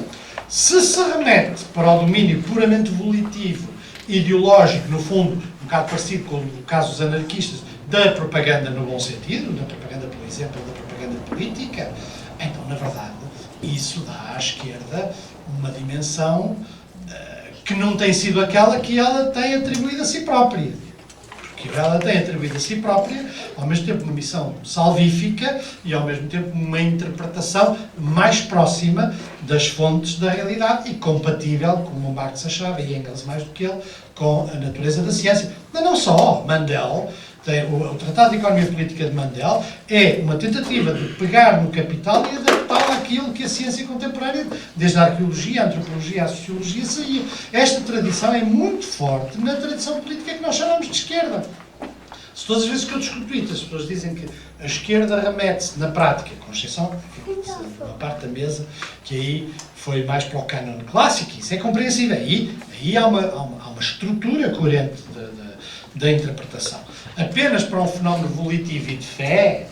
A: Se se remete para o domínio puramente volitivo, ideológico, no fundo, um bocado parecido com o caso dos anarquistas, da propaganda no bom sentido, da propaganda, por exemplo, da propaganda política, então, na verdade, isso dá à esquerda uma dimensão que não tem sido aquela que ela tem atribuído a si própria. Porque ela tem atribuído a si própria, ao mesmo tempo, uma missão salvífica e, ao mesmo tempo, uma interpretação mais próxima das fontes da realidade e compatível, como Marx achava, e Engels mais do que ele, com a natureza da ciência. Mas não só. Mandel, o Tratado de Economia Política de Mandel, é uma tentativa de pegar no capital e adaptá-lo àquilo que a ciência contemporânea, desde a arqueologia, a antropologia, a sociologia, saía. Esta tradição é muito forte na tradição política que nós chamamos de esquerda. Se todas as vezes que eu discuto isso, as pessoas dizem que a esquerda remete-se, na prática, com exceção de uma parte da mesa, que aí foi mais para o cânone clássico, isso é compreensível. Aí há uma estrutura coerente da interpretação. Apenas para um fenómeno volitivo e de fé,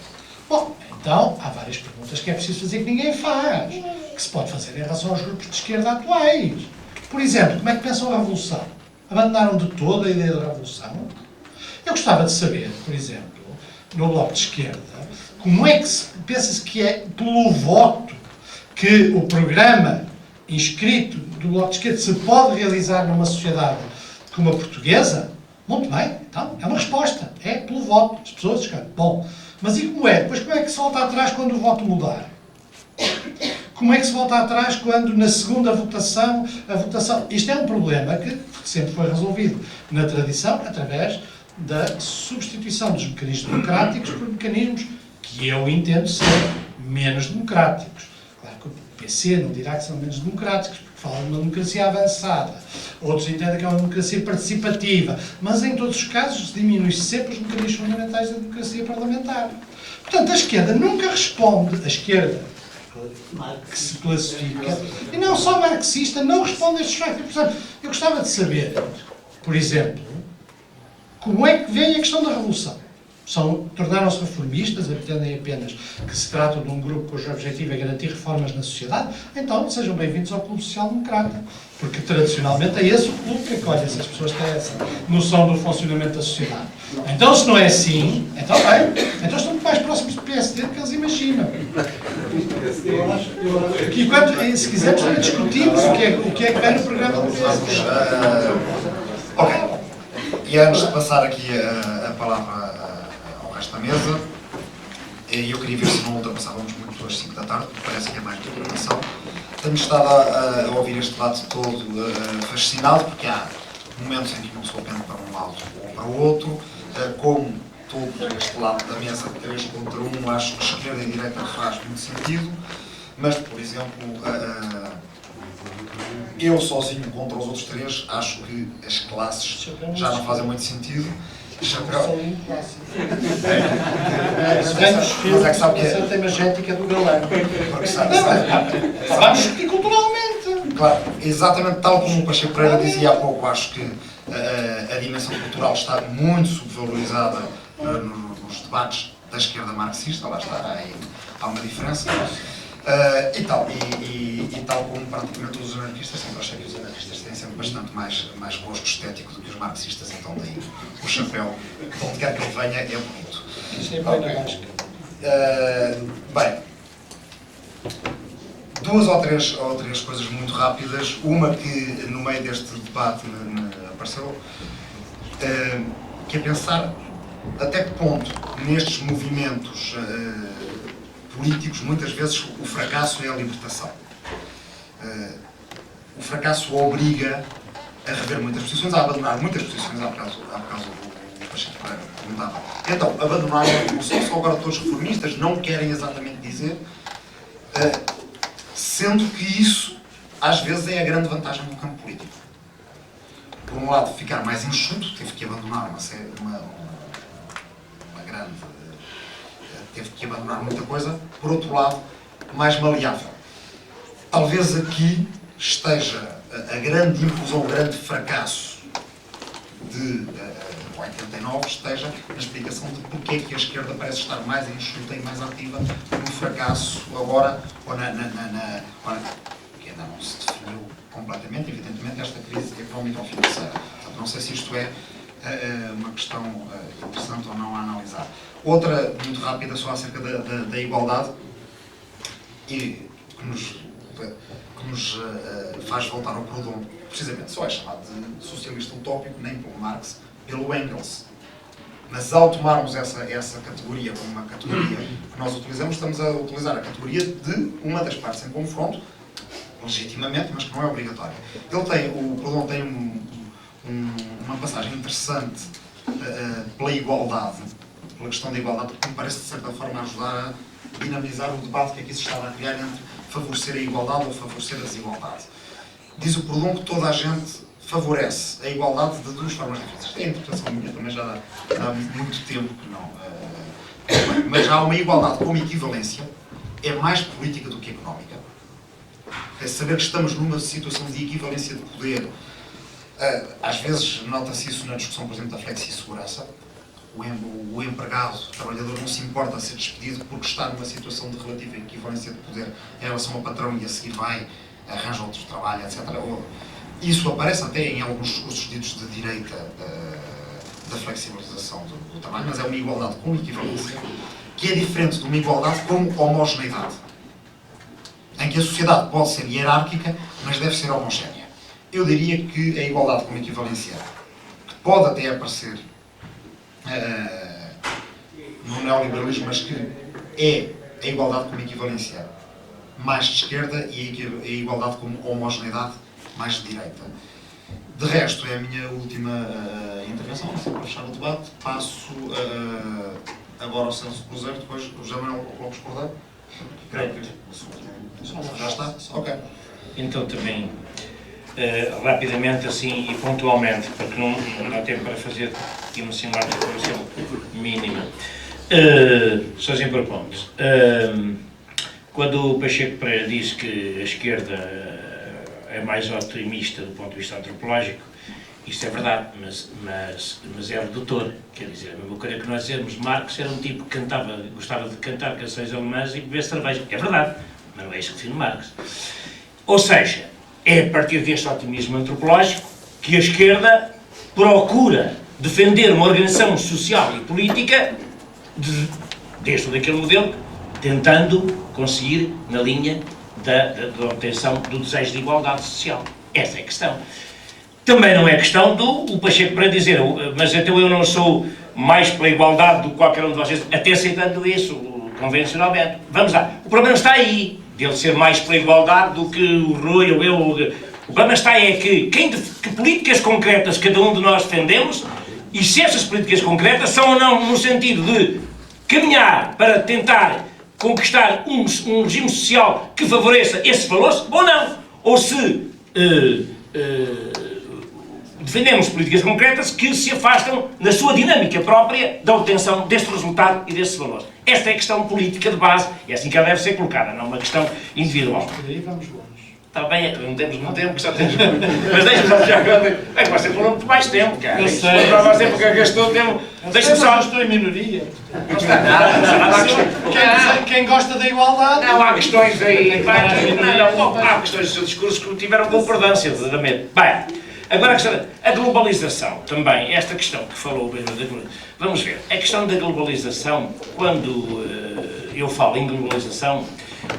A: bom, então há várias perguntas que é preciso fazer que ninguém faz, que se pode fazer em relação aos grupos de esquerda atuais. Por exemplo, como é que pensam a revolução? Abandonaram de todo a ideia da revolução? Eu gostava de saber, por exemplo, no Bloco de Esquerda, como é que pensa-se que é pelo voto que o programa inscrito do Bloco de Esquerda se pode realizar numa sociedade como a portuguesa? Muito bem, então, é uma resposta. É pelo voto. As pessoas escrevem. Bom, mas e como é? Depois como é que se volta atrás quando o voto mudar? Como é que se volta atrás quando na segunda votação, a votação... Isto é um problema que sempre foi resolvido na tradição através da substituição dos mecanismos democráticos por mecanismos que eu entendo ser menos democráticos. Claro que o PC não dirá que são menos democráticos, porque fala de uma democracia avançada. Outros entendem que é uma democracia participativa. Mas, em todos os casos, diminui-se sempre os mecanismos fundamentais da democracia parlamentar. Portanto, a esquerda nunca responde, a esquerda que se classifica, e não só marxista, não responde a estes factos. Portanto, eu gostava de saber, por exemplo, como é que vem a questão da revolução. Tornaram-se reformistas, pretendem apenas que se trata de um grupo cujo objetivo é garantir reformas na sociedade, então sejam bem-vindos ao Clube Social Democrata, porque tradicionalmente é esse o clube que acolhe essas pessoas que têm essa noção do funcionamento da sociedade. Então, se não é assim, então bem, então estão mais próximos do PSD do que eles imaginam. Que enquanto, se quisermos, também discutimos o que é que vem no programa do PSD.
B: Ok. E antes de passar aqui a palavra ao resto da mesa, eu queria ver se não ultrapassávamos muito às 5 da tarde, porque parece que é mais de programação. Tenho estado a ouvir este debate todo fascinado, porque há momentos em que uma pessoa pende para um lado ou para o outro, como todo este lado da mesa, 3 contra 1, acho que esquerda e direita faz muito sentido, mas, por exemplo, eu sozinho contra os outros 3, acho que as classes já não fazem muito sentido. Chapéu. Mas é que sabe que é.
A: A imagética do galã.
B: Porque sabe,
A: Vamos discutir culturalmente.
B: claro, exatamente tal como o Pacheco Pereira dizia há pouco, acho que a dimensão cultural está muito subvalorizada nos debates da esquerda marxista, lá está, há uma diferença. E tal como praticamente os anarquistas, sempre achei que os anarquistas têm sempre bastante mais gosto estético do que os marxistas, então daí o chapéu, de onde quer que ele venha, é bonito.
A: Isto é bem na Vasca.
B: Bem, 2 ou 3 coisas muito rápidas. Uma que no meio deste debate me apareceu, que é pensar até que ponto nestes movimentos políticos, muitas vezes o fracasso é a libertação. O fracasso obriga a rever muitas posições, a abandonar muitas posições, há bocado do Pacheco Pereira perguntava. Então, abandonar não são só agora todos reformistas, não querem exatamente dizer, sendo que isso, às vezes, é a grande vantagem do campo político. Por um lado, ficar mais enxuto, teve que abandonar uma grande... teve que abandonar muita coisa, por outro lado, mais maleável. Talvez aqui esteja a grande inclusão, o grande fracasso de 89, esteja na explicação de porque é que a esquerda parece estar mais enxuta e mais ativa no fracasso agora, ou que ainda não se definiu completamente, evidentemente, esta crise económica ou financeira. Portanto, não sei se isto é uma questão interessante ou não a analisar. Outra, muito rápida, só acerca da igualdade, e que nos faz voltar ao Proudhon, precisamente só é chamado de socialista utópico, nem pelo Marx, pelo Engels. Mas ao tomarmos essa categoria como uma categoria que nós utilizamos, estamos a utilizar a categoria de uma das partes em confronto, legitimamente, mas que não é obrigatória. O Proudhon tem uma passagem interessante pela igualdade, pela questão da igualdade, porque me parece, de certa forma, ajudar a dinamizar o debate que aqui se estava a criar entre favorecer a igualdade ou favorecer a desigualdade. Diz o Proudhon que toda a gente favorece a igualdade de 2 formas diferentes. Isto é a interpretação minha, também já há muito tempo que não. Mas há uma igualdade como equivalência, é mais política do que económica. É saber que estamos numa situação de equivalência de poder. Às vezes nota-se isso na discussão, por exemplo, da flexi-segurança. O empregado, o trabalhador, não se importa a ser despedido porque está numa situação de relativa equivalência de poder em relação ao patrão e a seguir arranja outro trabalho, etc. Isso aparece até em alguns discursos ditos de direita da flexibilização do trabalho, mas é uma igualdade com equivalência, que é diferente de uma igualdade com homogeneidade, em que a sociedade pode ser hierárquica, mas deve ser homogénea. Eu diria que a igualdade com equivalência, que pode até aparecer no neoliberalismo, mas que é a igualdade como equivalência mais de esquerda e a igualdade como homogeneidade mais de direita. De resto, é a minha última intervenção, não sei, para fechar o debate. Passo agora ao Celso Cruzeiro, depois o José Manuel Lopes Cordeiro. Creio que já está? Ok.
C: Então também, rapidamente assim e pontualmente, porque não dá tempo para fazer aqui uma simulada de informação mínima. Só assim por pontos. Quando o Pacheco Pereira diz que a esquerda é mais otimista do ponto de vista antropológico, isto é verdade, mas é redutor. Quer dizer, eu vou querer que nós dizemos Marx era um tipo que gostava de cantar canções alemãs e beber cerveja. É verdade, mas não é isso que define Marx. Ou seja, é a partir deste otimismo antropológico que a esquerda procura defender uma organização social e política deste ou daquele modelo, tentando conseguir na linha da obtenção do desejo de igualdade social. Essa é a questão. Também não é questão do Pacheco para dizer, mas então eu não sou mais pela igualdade do que qualquer um de vocês, até aceitando isso convencionalmente. Vamos lá. O problema está aí, dele ser mais pela igualdade do que o Rui ou eu. O problema está aí é que políticas concretas cada um de nós defendemos e se essas políticas concretas são ou não no sentido de caminhar para tentar conquistar um regime social que favoreça esses valores, ou não. Ou se defendemos políticas concretas que se afastam na sua dinâmica própria da obtenção deste resultado e destes valores. Esta é a questão política de base, é assim que ela deve ser colocada, não uma questão individual.
A: Por aí vamos longe.
C: Está bem, não temos muito tempo, que só temos muito. Mas deixa-me só já agora. É que você falou muito mais tempo, cara.
A: Eu sei.
C: Para você, porque gastou tempo. Deixa-me
A: Mas
C: só.
A: eu estou em minoria.
C: Não está nada, não está nada.
A: Quem gosta da igualdade...
C: Não, há questões aí. Não, há questões do seu discurso que tiveram concordância, verdadeiramente. Bem, agora a questão a globalização, também, esta questão que falou mesmo da globalização. Vamos ver, a questão da globalização, quando eu falo em globalização,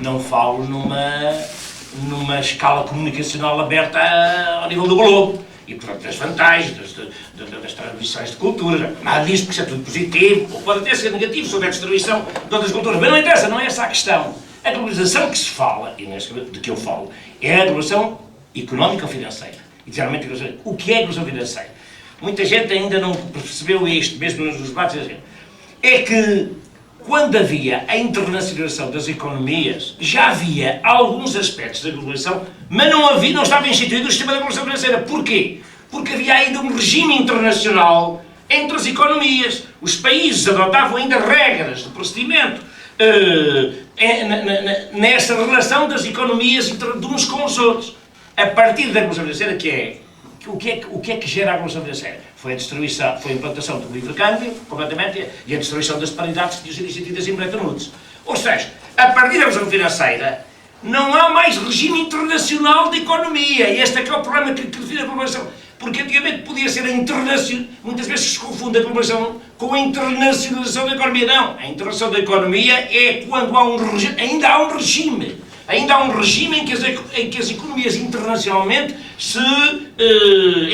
C: não falo numa escala comunicacional aberta ao nível do globo. E, portanto, das vantagens, das transmissões de cultura, nada disso, porque isso é tudo positivo, ou pode até ser negativo sobre a distribuição de outras culturas. Mas não interessa, não é essa a questão. A globalização que se fala, e de que eu falo, é a globalização económica ou financeira. E, geralmente, o que é a globalização financeira? Muita gente ainda não percebeu isto, mesmo nos debates. É que, quando havia a internacionalização das economias, já havia alguns aspectos da globalização, mas não estava instituído o sistema da globalização financeira. Porquê? Porque havia ainda um regime internacional entre as economias. Os países adotavam ainda regras de procedimento nessa relação das economias de uns com os outros. A partir da globalização financeira, o que é que gera a globalização financeira? Foi a implantação do livre câmbio, completamente, e a destruição das paridades que tinham sido instituídas em Bretton Woods. Ou seja, a partir da globalização financeira, não há mais regime internacional de economia. E este é que é o problema que define a globalização. Porque antigamente podia ser a internacional... Muitas vezes se confunde a globalização com a internacionalização da economia. Não, a internacionalização da economia é quando ainda há um regime. Ainda há um regime em que as economias internacionalmente se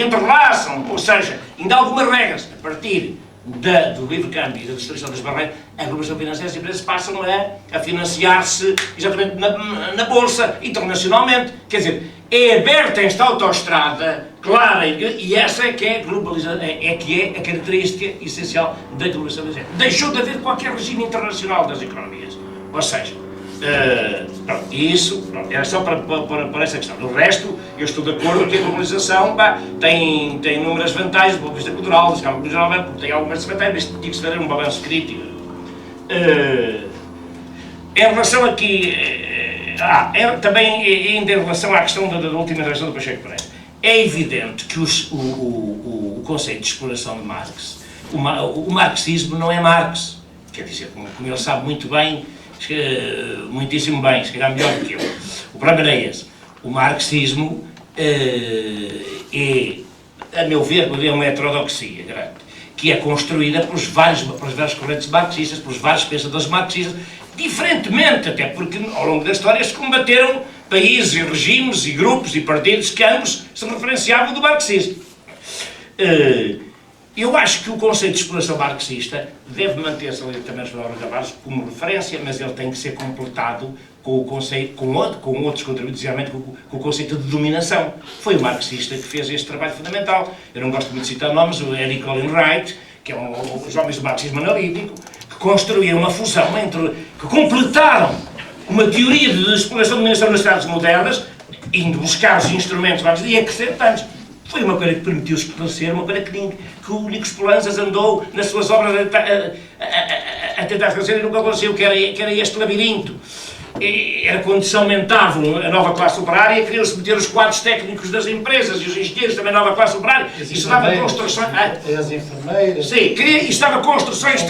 C: entrelaçam, ou seja, ainda há algumas regras. A partir do livre câmbio e da destruição das barreiras, a globalização financeira, as empresas passam a financiar-se exatamente na Bolsa, internacionalmente. Quer dizer, é aberta esta autoestrada clara e essa é que é a característica essencial da globalização financeira. Deixou de haver qualquer regime internacional das economias. Ou seja, isso era só para essa questão. Do resto, eu estou de acordo que a globalização tem inúmeras vantagens do ponto de vista cultural, tem algumas desvantagens, mas tinha que se fazer um balanço crítico. Em relação aqui, também ainda em relação à questão da última intervenção do Pacheco Pereira, é evidente que o conceito de exploração de Marx, o marxismo não é Marx, quer dizer, como ele sabe muito bem, muitíssimo bem, se calhar melhor do que eu. O problema é esse. O marxismo é, a meu ver, uma heterodoxia grande, que é construída pelas várias correntes marxistas, pelos vários pensadores marxistas, diferentemente, até porque ao longo da história se combateram países e regimes e grupos e partidos que ambos se referenciavam do marxismo. Eu acho que o conceito de exploração marxista deve manter-se ali também como referência, mas ele tem que ser completado com o conceito, com outros contributos, geralmente com o conceito de dominação. Foi o marxista que fez este trabalho fundamental. Eu não gosto muito de citar nomes, o Eric Olin Wright, que é os homens do marxismo analítico, que construíram uma fusão que completaram uma teoria de exploração e dominação nas sociedades modernas, indo buscar os instrumentos marxistas e acrescentando. Foi uma coisa que permitiu esclarecer, uma coisa que o Nico Spolanzas andou nas suas obras a tentar esclarecer e nunca conseguiu, que era este labirinto. Era quando se aumentavam a nova classe operária, queriam-se meter os quadros técnicos das empresas e os engenheiros também a nova classe operária, e se dava construções...
E: As enfermeiras...
C: Sim, e se dava construções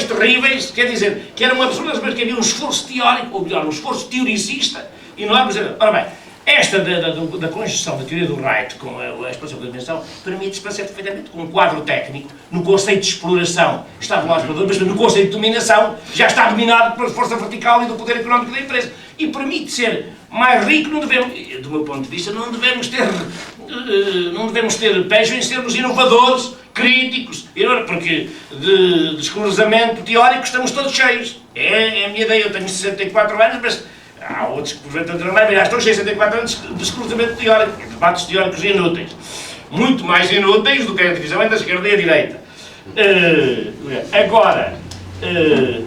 C: terríveis, quer dizer, que eram absurdas, mas que havia um esforço teórico, ou melhor, um esforço teoricista, e não há, por exemplo, ora bem, Esta da conjunção da teoria do Wright com a expansão da dimensão permite esclarecer perfeitamente com um quadro técnico, no conceito de exploração está do lado do mas no conceito de dominação já está dominado pela força vertical e do poder económico da empresa. E permite ser mais rico, não devemos, do meu ponto de vista, não devemos ter pejo em sermos inovadores, críticos, porque de esclarecimento teórico estamos todos cheios. É a minha ideia, eu tenho 64 anos, mas há outros que porventura não é, mas já estou cheio de 64 anos de esclarecimento teórico, debates teóricos inúteis. Muito mais inúteis do que a divisão entre a esquerda e a direita. Agora,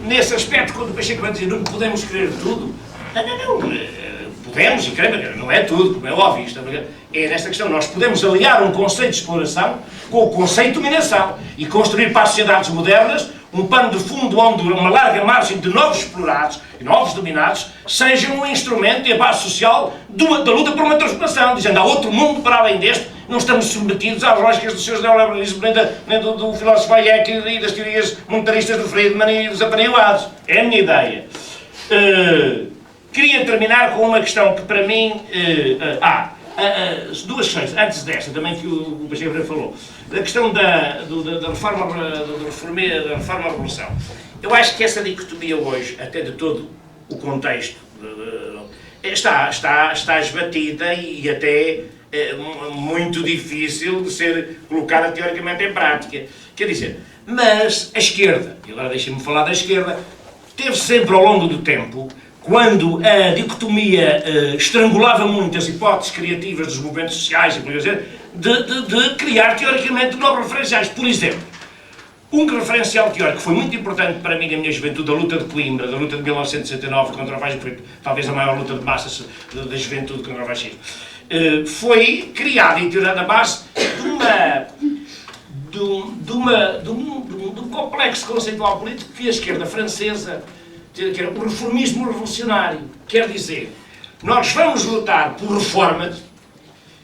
C: nesse aspecto, quando o Pacheco vai dizer não podemos querer tudo, não. Podemos e queremos, não é tudo, como é óbvio. É nesta questão, nós podemos aliar um conceito de exploração com o conceito de dominação e construir para as sociedades modernas um pano de fundo onde uma larga margem de novos explorados e novos dominados seja um instrumento e a base social da luta por uma transformação, dizendo há outro mundo para além deste, não estamos submetidos às lógicas dos seus neoliberalismos, nem do filósofo Hayek e das teorias monetaristas do Friedman e dos aparelhados. É a minha ideia. Queria terminar com uma questão que para mim... duas questões, antes desta, também que o Pacheco falou. A questão da reforma-revolução. Eu acho que essa dicotomia hoje, até de todo o contexto, está esbatida e até muito difícil de ser colocada teoricamente em prática. Quer dizer, mas a esquerda, e agora deixem-me falar da esquerda, teve sempre ao longo do tempo, quando a dicotomia estrangulava muito as hipóteses criativas dos movimentos sociais, de criar teoricamente novos referenciais. Por exemplo, um referencial teórico que foi muito importante para mim na minha juventude, a luta de Coimbra, da luta de 1969 contra o fascismo, talvez a maior luta de massas da juventude contra o fascismo, foi criada e tirada da base de um complexo conceitual político que a esquerda francesa, que era o reformismo revolucionário. Quer dizer, nós vamos lutar por reformas,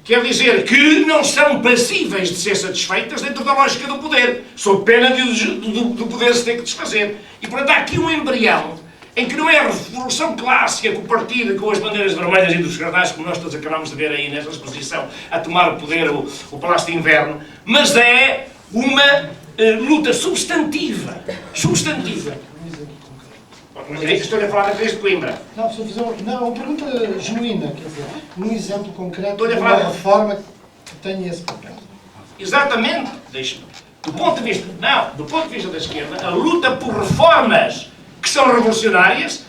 C: quer dizer que não são passíveis de ser satisfeitas dentro da lógica do poder, sob pena do poder se ter que desfazer. E, portanto, há aqui um embrião em que não é a revolução clássica com o partido, com as bandeiras vermelhas e dos cartazes, como nós todos acabamos de ver aí nesta exposição, a tomar o poder, o Palácio de Inverno, mas é uma luta substantiva. Estou a falar da crise de Coimbra.
E: Não, se eu fizer uma pergunta genuína, quer dizer, um exemplo concreto de
C: Estou a
E: uma
C: falar-
E: reforma que tenha esse papel.
C: Exatamente, deixe-me. Do ponto de vista da esquerda, a luta por reformas que são revolucionárias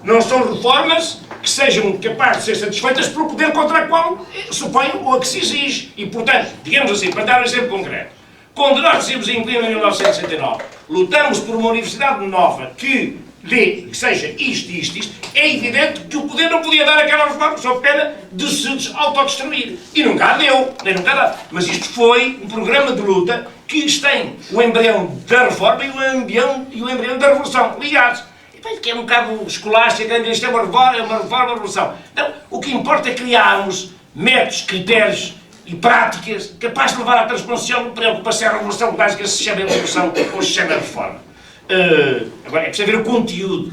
C: não são reformas que sejam capazes de ser satisfeitas pelo poder contra o qual supõe ou a que se exige. E, portanto, digamos assim, para dar um exemplo concreto, quando nós dizemos em Coimbra em 1969, lutamos por uma universidade nova que seja isto, é evidente que o poder não podia dar aquela reforma sob pena de se autodestruir. E nunca a deu, nem nunca dá. Mas isto foi um programa de luta que tem o embrião da reforma e o embrião da revolução ligados. E bem, que é um bocado escolástico, isto é uma revolução. Não, o que importa é criarmos métodos, critérios e práticas capazes de levar à transposição, não preocupa se é a revolução básica, se chama revolução ou se chama reforma. Agora, é preciso ver o conteúdo.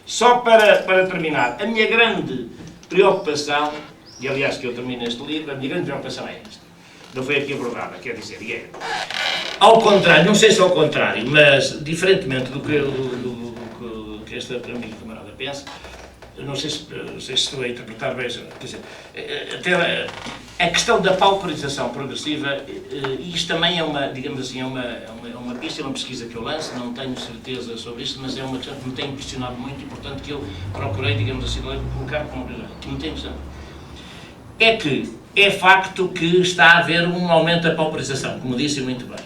C: Só para terminar, a minha grande preocupação, e aliás que eu termino este livro, a minha grande preocupação é esta. Não foi aqui abordada, quer dizer, e é. Ao contrário, não sei se ao contrário, mas diferentemente do que esta amiga camarada pensa, não sei se estou a interpretar bem, quer dizer, até a questão da pauperização progressiva, e isto também é uma, digamos assim, é uma pista, é uma pesquisa que eu lanço, não tenho certeza sobre isto, mas é uma questão que me tem impressionado muito e, portanto, que eu procurei, digamos assim, colocar como que me tem impressionado. É que é facto que está a haver um aumento da pauperização, como disse muito bem.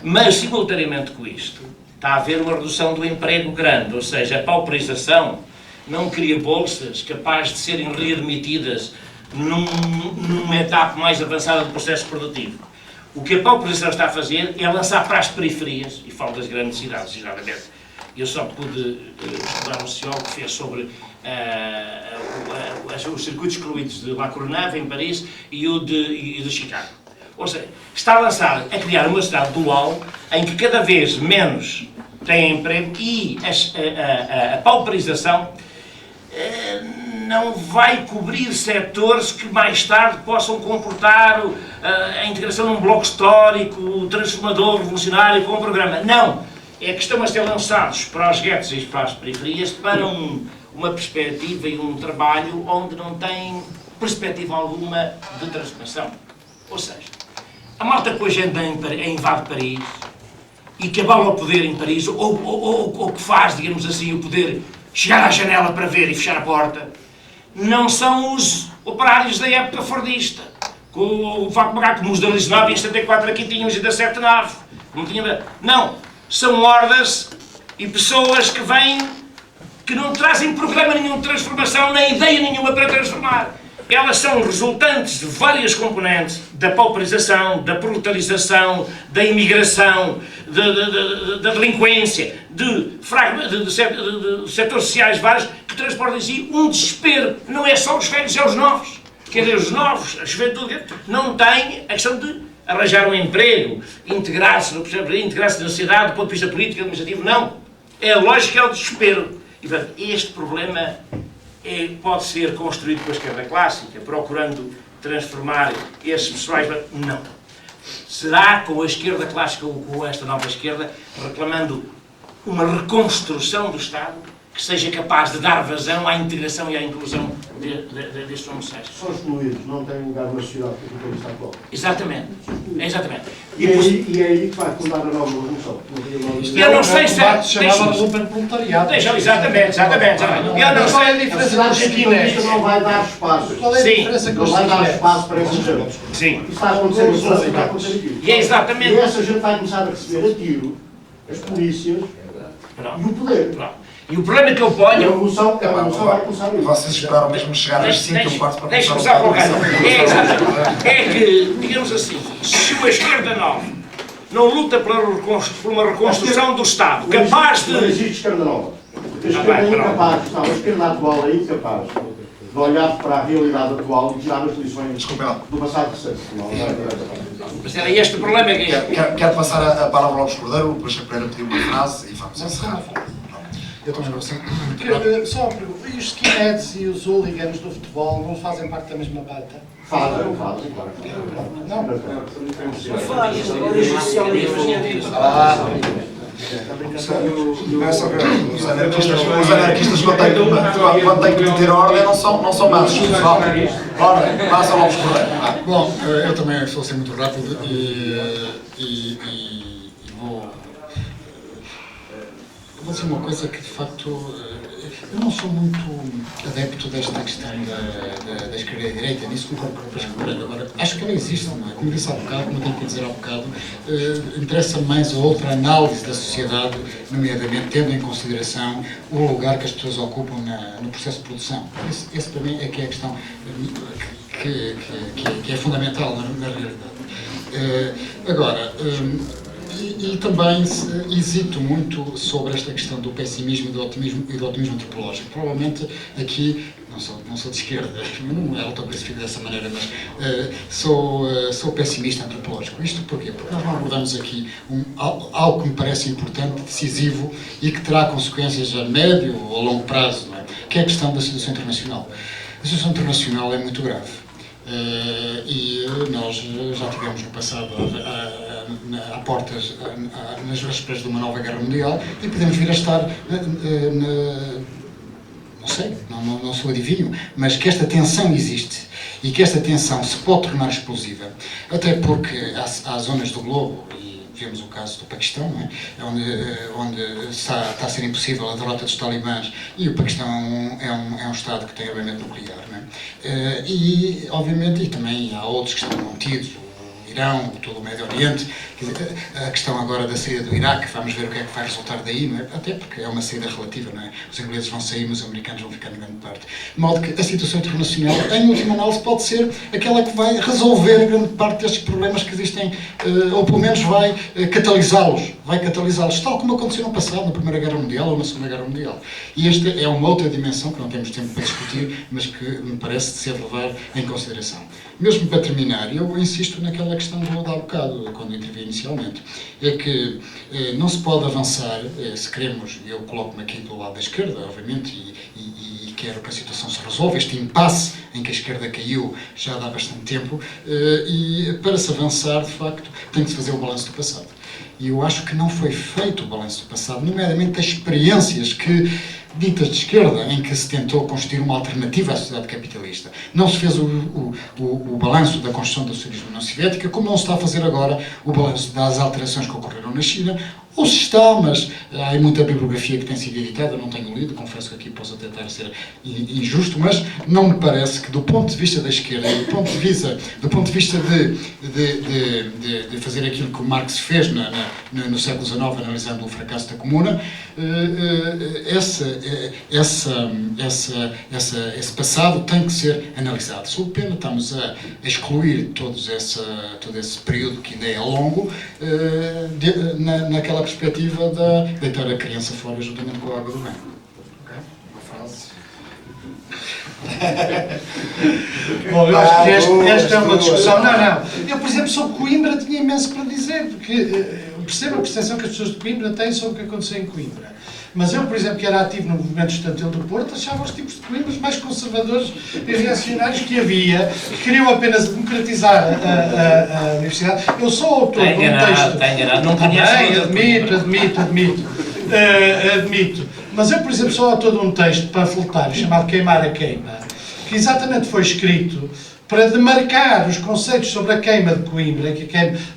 C: Mas, simultaneamente com isto, está a haver uma redução do emprego grande, ou seja, a pauperização não cria bolsas capazes de serem readmitidas numa etapa mais avançada do processo produtivo. O que a pauperização está a fazer é lançar para as periferias, e falo das grandes cidades, geralmente. Eu só pude estudar um sociólogo que fez sobre os circuitos excluídos de La Courneuve, em Paris, e o de Chicago. Ou seja, está a criar uma cidade dual em que cada vez menos têm emprego e a pauperização não vai cobrir setores que mais tarde possam comportar a integração num bloco histórico, transformador, revolucionário, com um programa. Não! É que estão a ser lançados para os guetos e para as periferias para uma perspectiva e um trabalho onde não tem perspectiva alguma de transformação. Ou seja, a malta que hoje anda invade Paris e que abala o poder em Paris, ou que faz, digamos assim, o poder chegar à janela para ver e fechar a porta, não são os operários da época fordista, com o facto de pagar como os da Lisnave em 74 aqui tinham os da 79. Não, são hordas e pessoas que vêm, que não trazem programa nenhum de transformação, nem ideia nenhuma para transformar. Elas são resultantes de várias componentes da pauperização, da proletarização, da imigração, da delinquência, de setores sociais vários, que transportam em si um desespero. Não é só os velhos, é os novos. Quer dizer, os novos, a juventude, não têm a questão de arranjar um emprego, integrar-se na sociedade do ponto de vista político, administrativo. Não. É a lógica, é o desespero. E, portanto, este problema pode ser construído com a esquerda clássica, procurando transformar esses pessoais. Não. Será com a esquerda clássica ou com esta nova esquerda, reclamando uma reconstrução do Estado que seja capaz de dar vazão à integração e à inclusão destes homossexuais.
G: São excluídos, não têm lugar na sociedade porque o está atual.
C: Exatamente. Exatamente.
G: E é aí que vai fundar a nova revolução.
C: Eu não sei se é...
A: chamava Lupen Proletariado.
C: Exatamente. Eu não sei a diferença
G: dos skinheads. Não vai dar espaço.
A: Qual é a diferença com os
G: skinheads? Não vai dar
A: skinheads?
G: espaço para esses jovens.
C: Sim.
G: Isso está a acontecer em França e está a acontecer aqui.
C: E é exatamente...
G: E essa gente vai começar a receber a tiro as polícias e o poder.
C: E o problema que eu
G: A
C: ponho...
G: revolução vai começar a
B: Vocês esperaram mesmo chegar às 5 e um quarto para
C: Deixa-me
B: começar
C: só colocar. É que, digamos assim, se uma esquerda nova não luta por uma reconstrução do Estado, capaz de...
G: Não existe esquerda nova. A esquerda é incapaz, não, a esquerda atual é incapaz de olhar para a realidade atual e tirar as lições do passado recente.
C: Mas era este o problema que...
B: Quero passar a palavra ao Lopes Cordeiro, depois a Pereira pediu uma frase e vamos encerrar.
H: Eu também vou ser.
E: Só uma pergunta. E os skinheads e os hooligans do futebol não fazem parte da mesma bata?
G: Fazem, claro.
E: Não,
B: Os anarquistas quando têm que meter ordem não são machos. Ordem, passa ao Lopes Cordeiro.
H: Bom, eu também vou ser muito rápido e vou dizer uma coisa que de facto eu não sou muito adepto desta questão da esquerda e da direita, nisso concordo com o Pedro Pereira. Agora, acho que ela existe, não é? Como disse há bocado, como tenho que dizer há bocado, interessa mais a outra análise da sociedade, nomeadamente tendo em consideração o lugar que as pessoas ocupam no processo de produção. Esse para mim é que é a questão que é fundamental na realidade. Agora, e também hesito muito sobre esta questão do pessimismo e do otimismo antropológico. Provavelmente aqui, não sou de esquerda, não é autoclassifico dessa maneira, mas sou pessimista antropológico. Isto porquê? Porque nós não abordamos aqui algo que me parece importante, decisivo e que terá consequências a médio ou a longo prazo, não é? Que é a questão da situação internacional. A situação internacional é muito grave. E nós já tivemos no passado a portas, nas vésperas de uma nova guerra mundial e podemos vir a estar, não sei, não sou adivinho, mas que esta tensão existe e que esta tensão se pode tornar explosiva, até porque há zonas do globo, e vemos o caso do Paquistão, não é? onde está a ser impossível a derrota dos talibãs e o Paquistão é um Estado que tem armamento nuclear, não é? E, obviamente, e também há outros que estão contidos, o Irão, todo o Médio Oriente, quer dizer, a questão agora da saída do Iraque, vamos ver o que é que vai resultar daí, não é? Até porque é uma saída relativa, não é? Os ingleses vão sair, mas os americanos vão ficar em grande parte. De modo que a situação internacional, em última análise, pode ser aquela que vai resolver grande parte destes problemas que existem, ou pelo menos vai catalisá-los, tal como aconteceu no passado, na Primeira Guerra Mundial ou na Segunda Guerra Mundial. E esta é uma outra dimensão que não temos tempo para discutir, mas que me parece de ser levar em consideração. Mesmo para terminar, eu insisto naquela questão do há bocado, quando intervi inicialmente, é que não se pode avançar, se queremos, eu coloco-me aqui do lado da esquerda, obviamente, e quero que a situação se resolva, este impasse em que a esquerda caiu já há bastante tempo, e para se avançar, de facto, tem que se fazer o balanço do passado. E eu acho que não foi feito o balanço do passado, nomeadamente das experiências ditas de esquerda, em que se tentou construir uma alternativa à sociedade capitalista. Não se fez o balanço da construção da socialismo na União Soviética, como não se está a fazer agora o balanço das alterações que ocorreram na China, ou se está, mas há muita bibliografia que tem sido editada, não tenho lido, confesso que aqui posso tentar ser injusto, mas não me parece que, do ponto de vista da esquerda, do ponto de vista de fazer aquilo que o Marx fez no século XIX, analisando o fracasso da Comuna, esse passado tem que ser analisado. Sob pena, estamos a excluir todo esse período, que ainda é longo, naquela perspectiva de deitar a criança fora juntamente com a água do banho. Okay? Uma frase.
A: Bom, eu acho que esta é uma discussão. Não. Eu, por exemplo, sobre Coimbra tinha imenso para dizer, porque eu percebo a percepção que as pessoas de Coimbra têm sobre o que aconteceu em Coimbra. Mas eu, por exemplo, que era ativo no movimento estudantil do Porto, achava os tipos de Coimbras mais conservadores e reacionários que havia, que queriam apenas democratizar a universidade. Eu sou autor de um texto...
C: Está enganado, não
A: admito. Mas eu, por exemplo, sou autor de um texto panfletário chamado Queimar a Queima, que exatamente foi escrito para demarcar os conceitos sobre a queima de Coimbra, que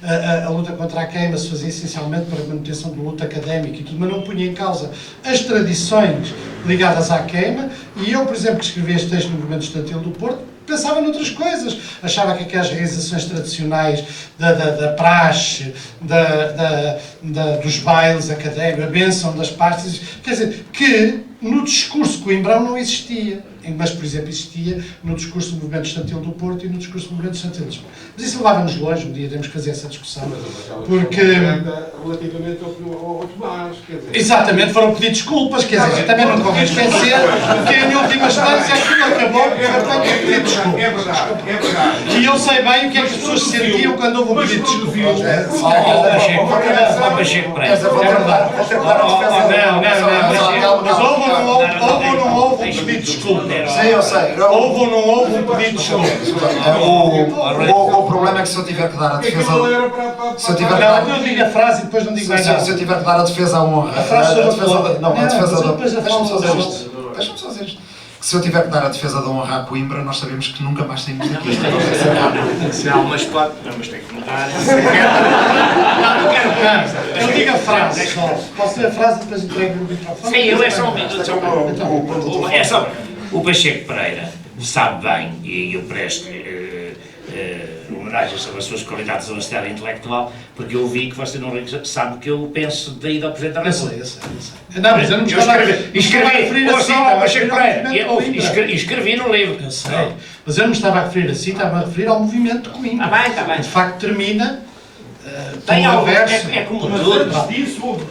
A: a luta contra a queima se fazia essencialmente para a manutenção de luta académica e tudo, mas não punha em causa as tradições ligadas à queima. E eu, por exemplo, que escrevi este texto no movimento estudantil do Porto, pensava noutras coisas. Achava que aquelas realizações tradicionais da praxe, dos bailes académicos, a bênção das partes, quer dizer, que no discurso coimbrão não existia. Mas, por exemplo, existia no discurso do movimento estudantil do Porto e no discurso do movimento estudantil de Lisboa. Mas isso levava-nos longe, um dia temos que fazer essa discussão. Porque...
F: relativamente ao Tomás, quer dizer...
A: Exatamente, foram pedir desculpas, quer dizer, também não convém esquecer que em últimas instâncias aquilo acabou, portanto, pedir desculpas.
F: É verdade.
A: E eu sei bem o que é que as pessoas sentiam quando houve o pedido de desculpas.
C: Pacheco Pereira.
A: É verdade. Não. Mas houve ou não houve um pedido de desculpas?
B: Sim, eu sei.
A: Houve ou não houve um pedido de desculpas?
B: O problema é que se eu tiver que dar a defesa... Se eu tiver que dar...
A: Não, eu digo a frase e depois não digo mais nada.
B: Se eu tiver que dar a defesa à honra...
A: A frase sobre
B: Não, a defesa da...
A: Deixa-me só dizer isto.
B: Deixa-me só dizer isto. Se eu tiver que dar a defesa da honra à Coimbra, nós sabemos que nunca mais saímos daqui.
C: Não, mas pode. Não, mas tem que mudar.
A: Eu digo a frase só. Posso dizer a frase e depois entrego no microfone?
C: Sim, eu é só um minuto. É só. O Pacheco Pereira sabe bem, e eu presto homenagem sobre as suas qualidades de honestidade intelectual, porque eu vi que você não sabe que eu penso da ida ao Presidente da República.
A: Eu sei. Não, mas eu não me estava a referir assim.
C: Escrevi no livro.
A: Eu sei. Mas eu não me estava a referir assim, estava a referir ao movimento de Coimbra.
C: Está bem.
A: De facto, termina...
C: Tem é como tudo.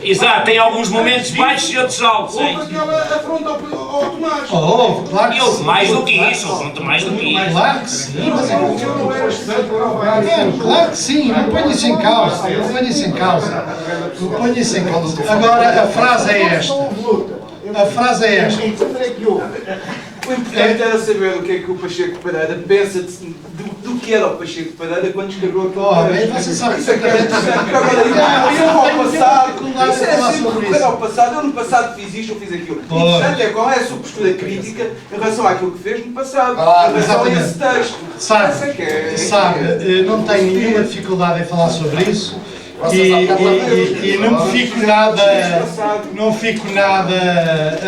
C: Exato, tem alguns momentos baixos e outros altos.
F: Houve aquela afronta ao Tomás.
A: Claro que
C: E houve
A: sim.
C: mais do que isso, houve mais do que isso.
A: Claro que sim, mas claro que sim, não ponho isso em causa. Agora, a frase é esta.
I: O importante era saber o que é que o Pacheco Pereira pensa do que era o Pacheco Pereira quando escreveu aquilo.
A: Bem, você sabe perfeitamente.
I: Eu no passado fiz isto ou fiz aquilo. O importante é qual é a sua postura crítica em relação àquilo que fez no passado, em relação a esse texto.
A: Sabe, não tenho nenhuma dificuldade em falar sobre isso. E não fico nada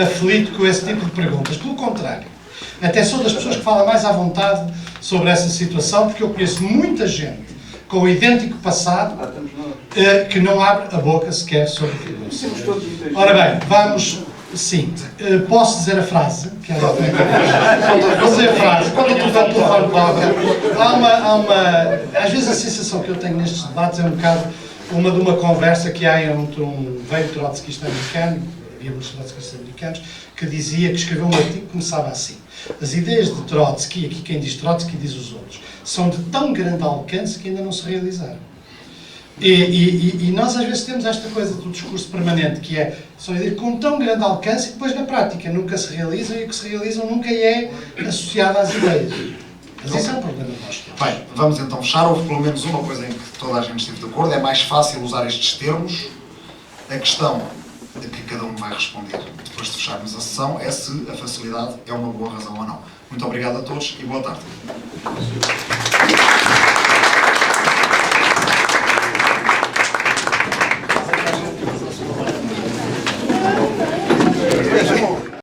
A: aflito com esse tipo de perguntas. Pelo contrário, até sou das pessoas que fala mais à vontade sobre essa situação, porque eu conheço muita gente com o idêntico passado que não abre a boca sequer sobre aquilo. Ora bem, vamos... Sim, posso dizer a frase? Vou dizer a frase. Quando eu estou no telefone há uma... Às vezes a sensação que eu tenho nestes debates é um bocado de uma conversa que há entre um velho trotskista americano, havia muitos trotskistas americanos, que dizia, que escreveu um artigo que começava assim: as ideias de Trotsky, aqui quem diz Trotsky diz os outros, são de tão grande alcance que ainda não se realizaram. E nós às vezes temos esta coisa do discurso permanente, que é só dizer com tão grande alcance e depois na prática nunca se realizam, e o que se realizam nunca é associado às ideias. Mas esse é um problema que nós temos.
B: Bem, vamos então fechar. Houve pelo menos uma coisa em que toda a gente esteve de acordo. É mais fácil usar estes termos. A questão de que cada um vai responder depois de fecharmos a sessão é se a facilidade é uma boa razão ou não. Muito obrigado a todos e boa tarde.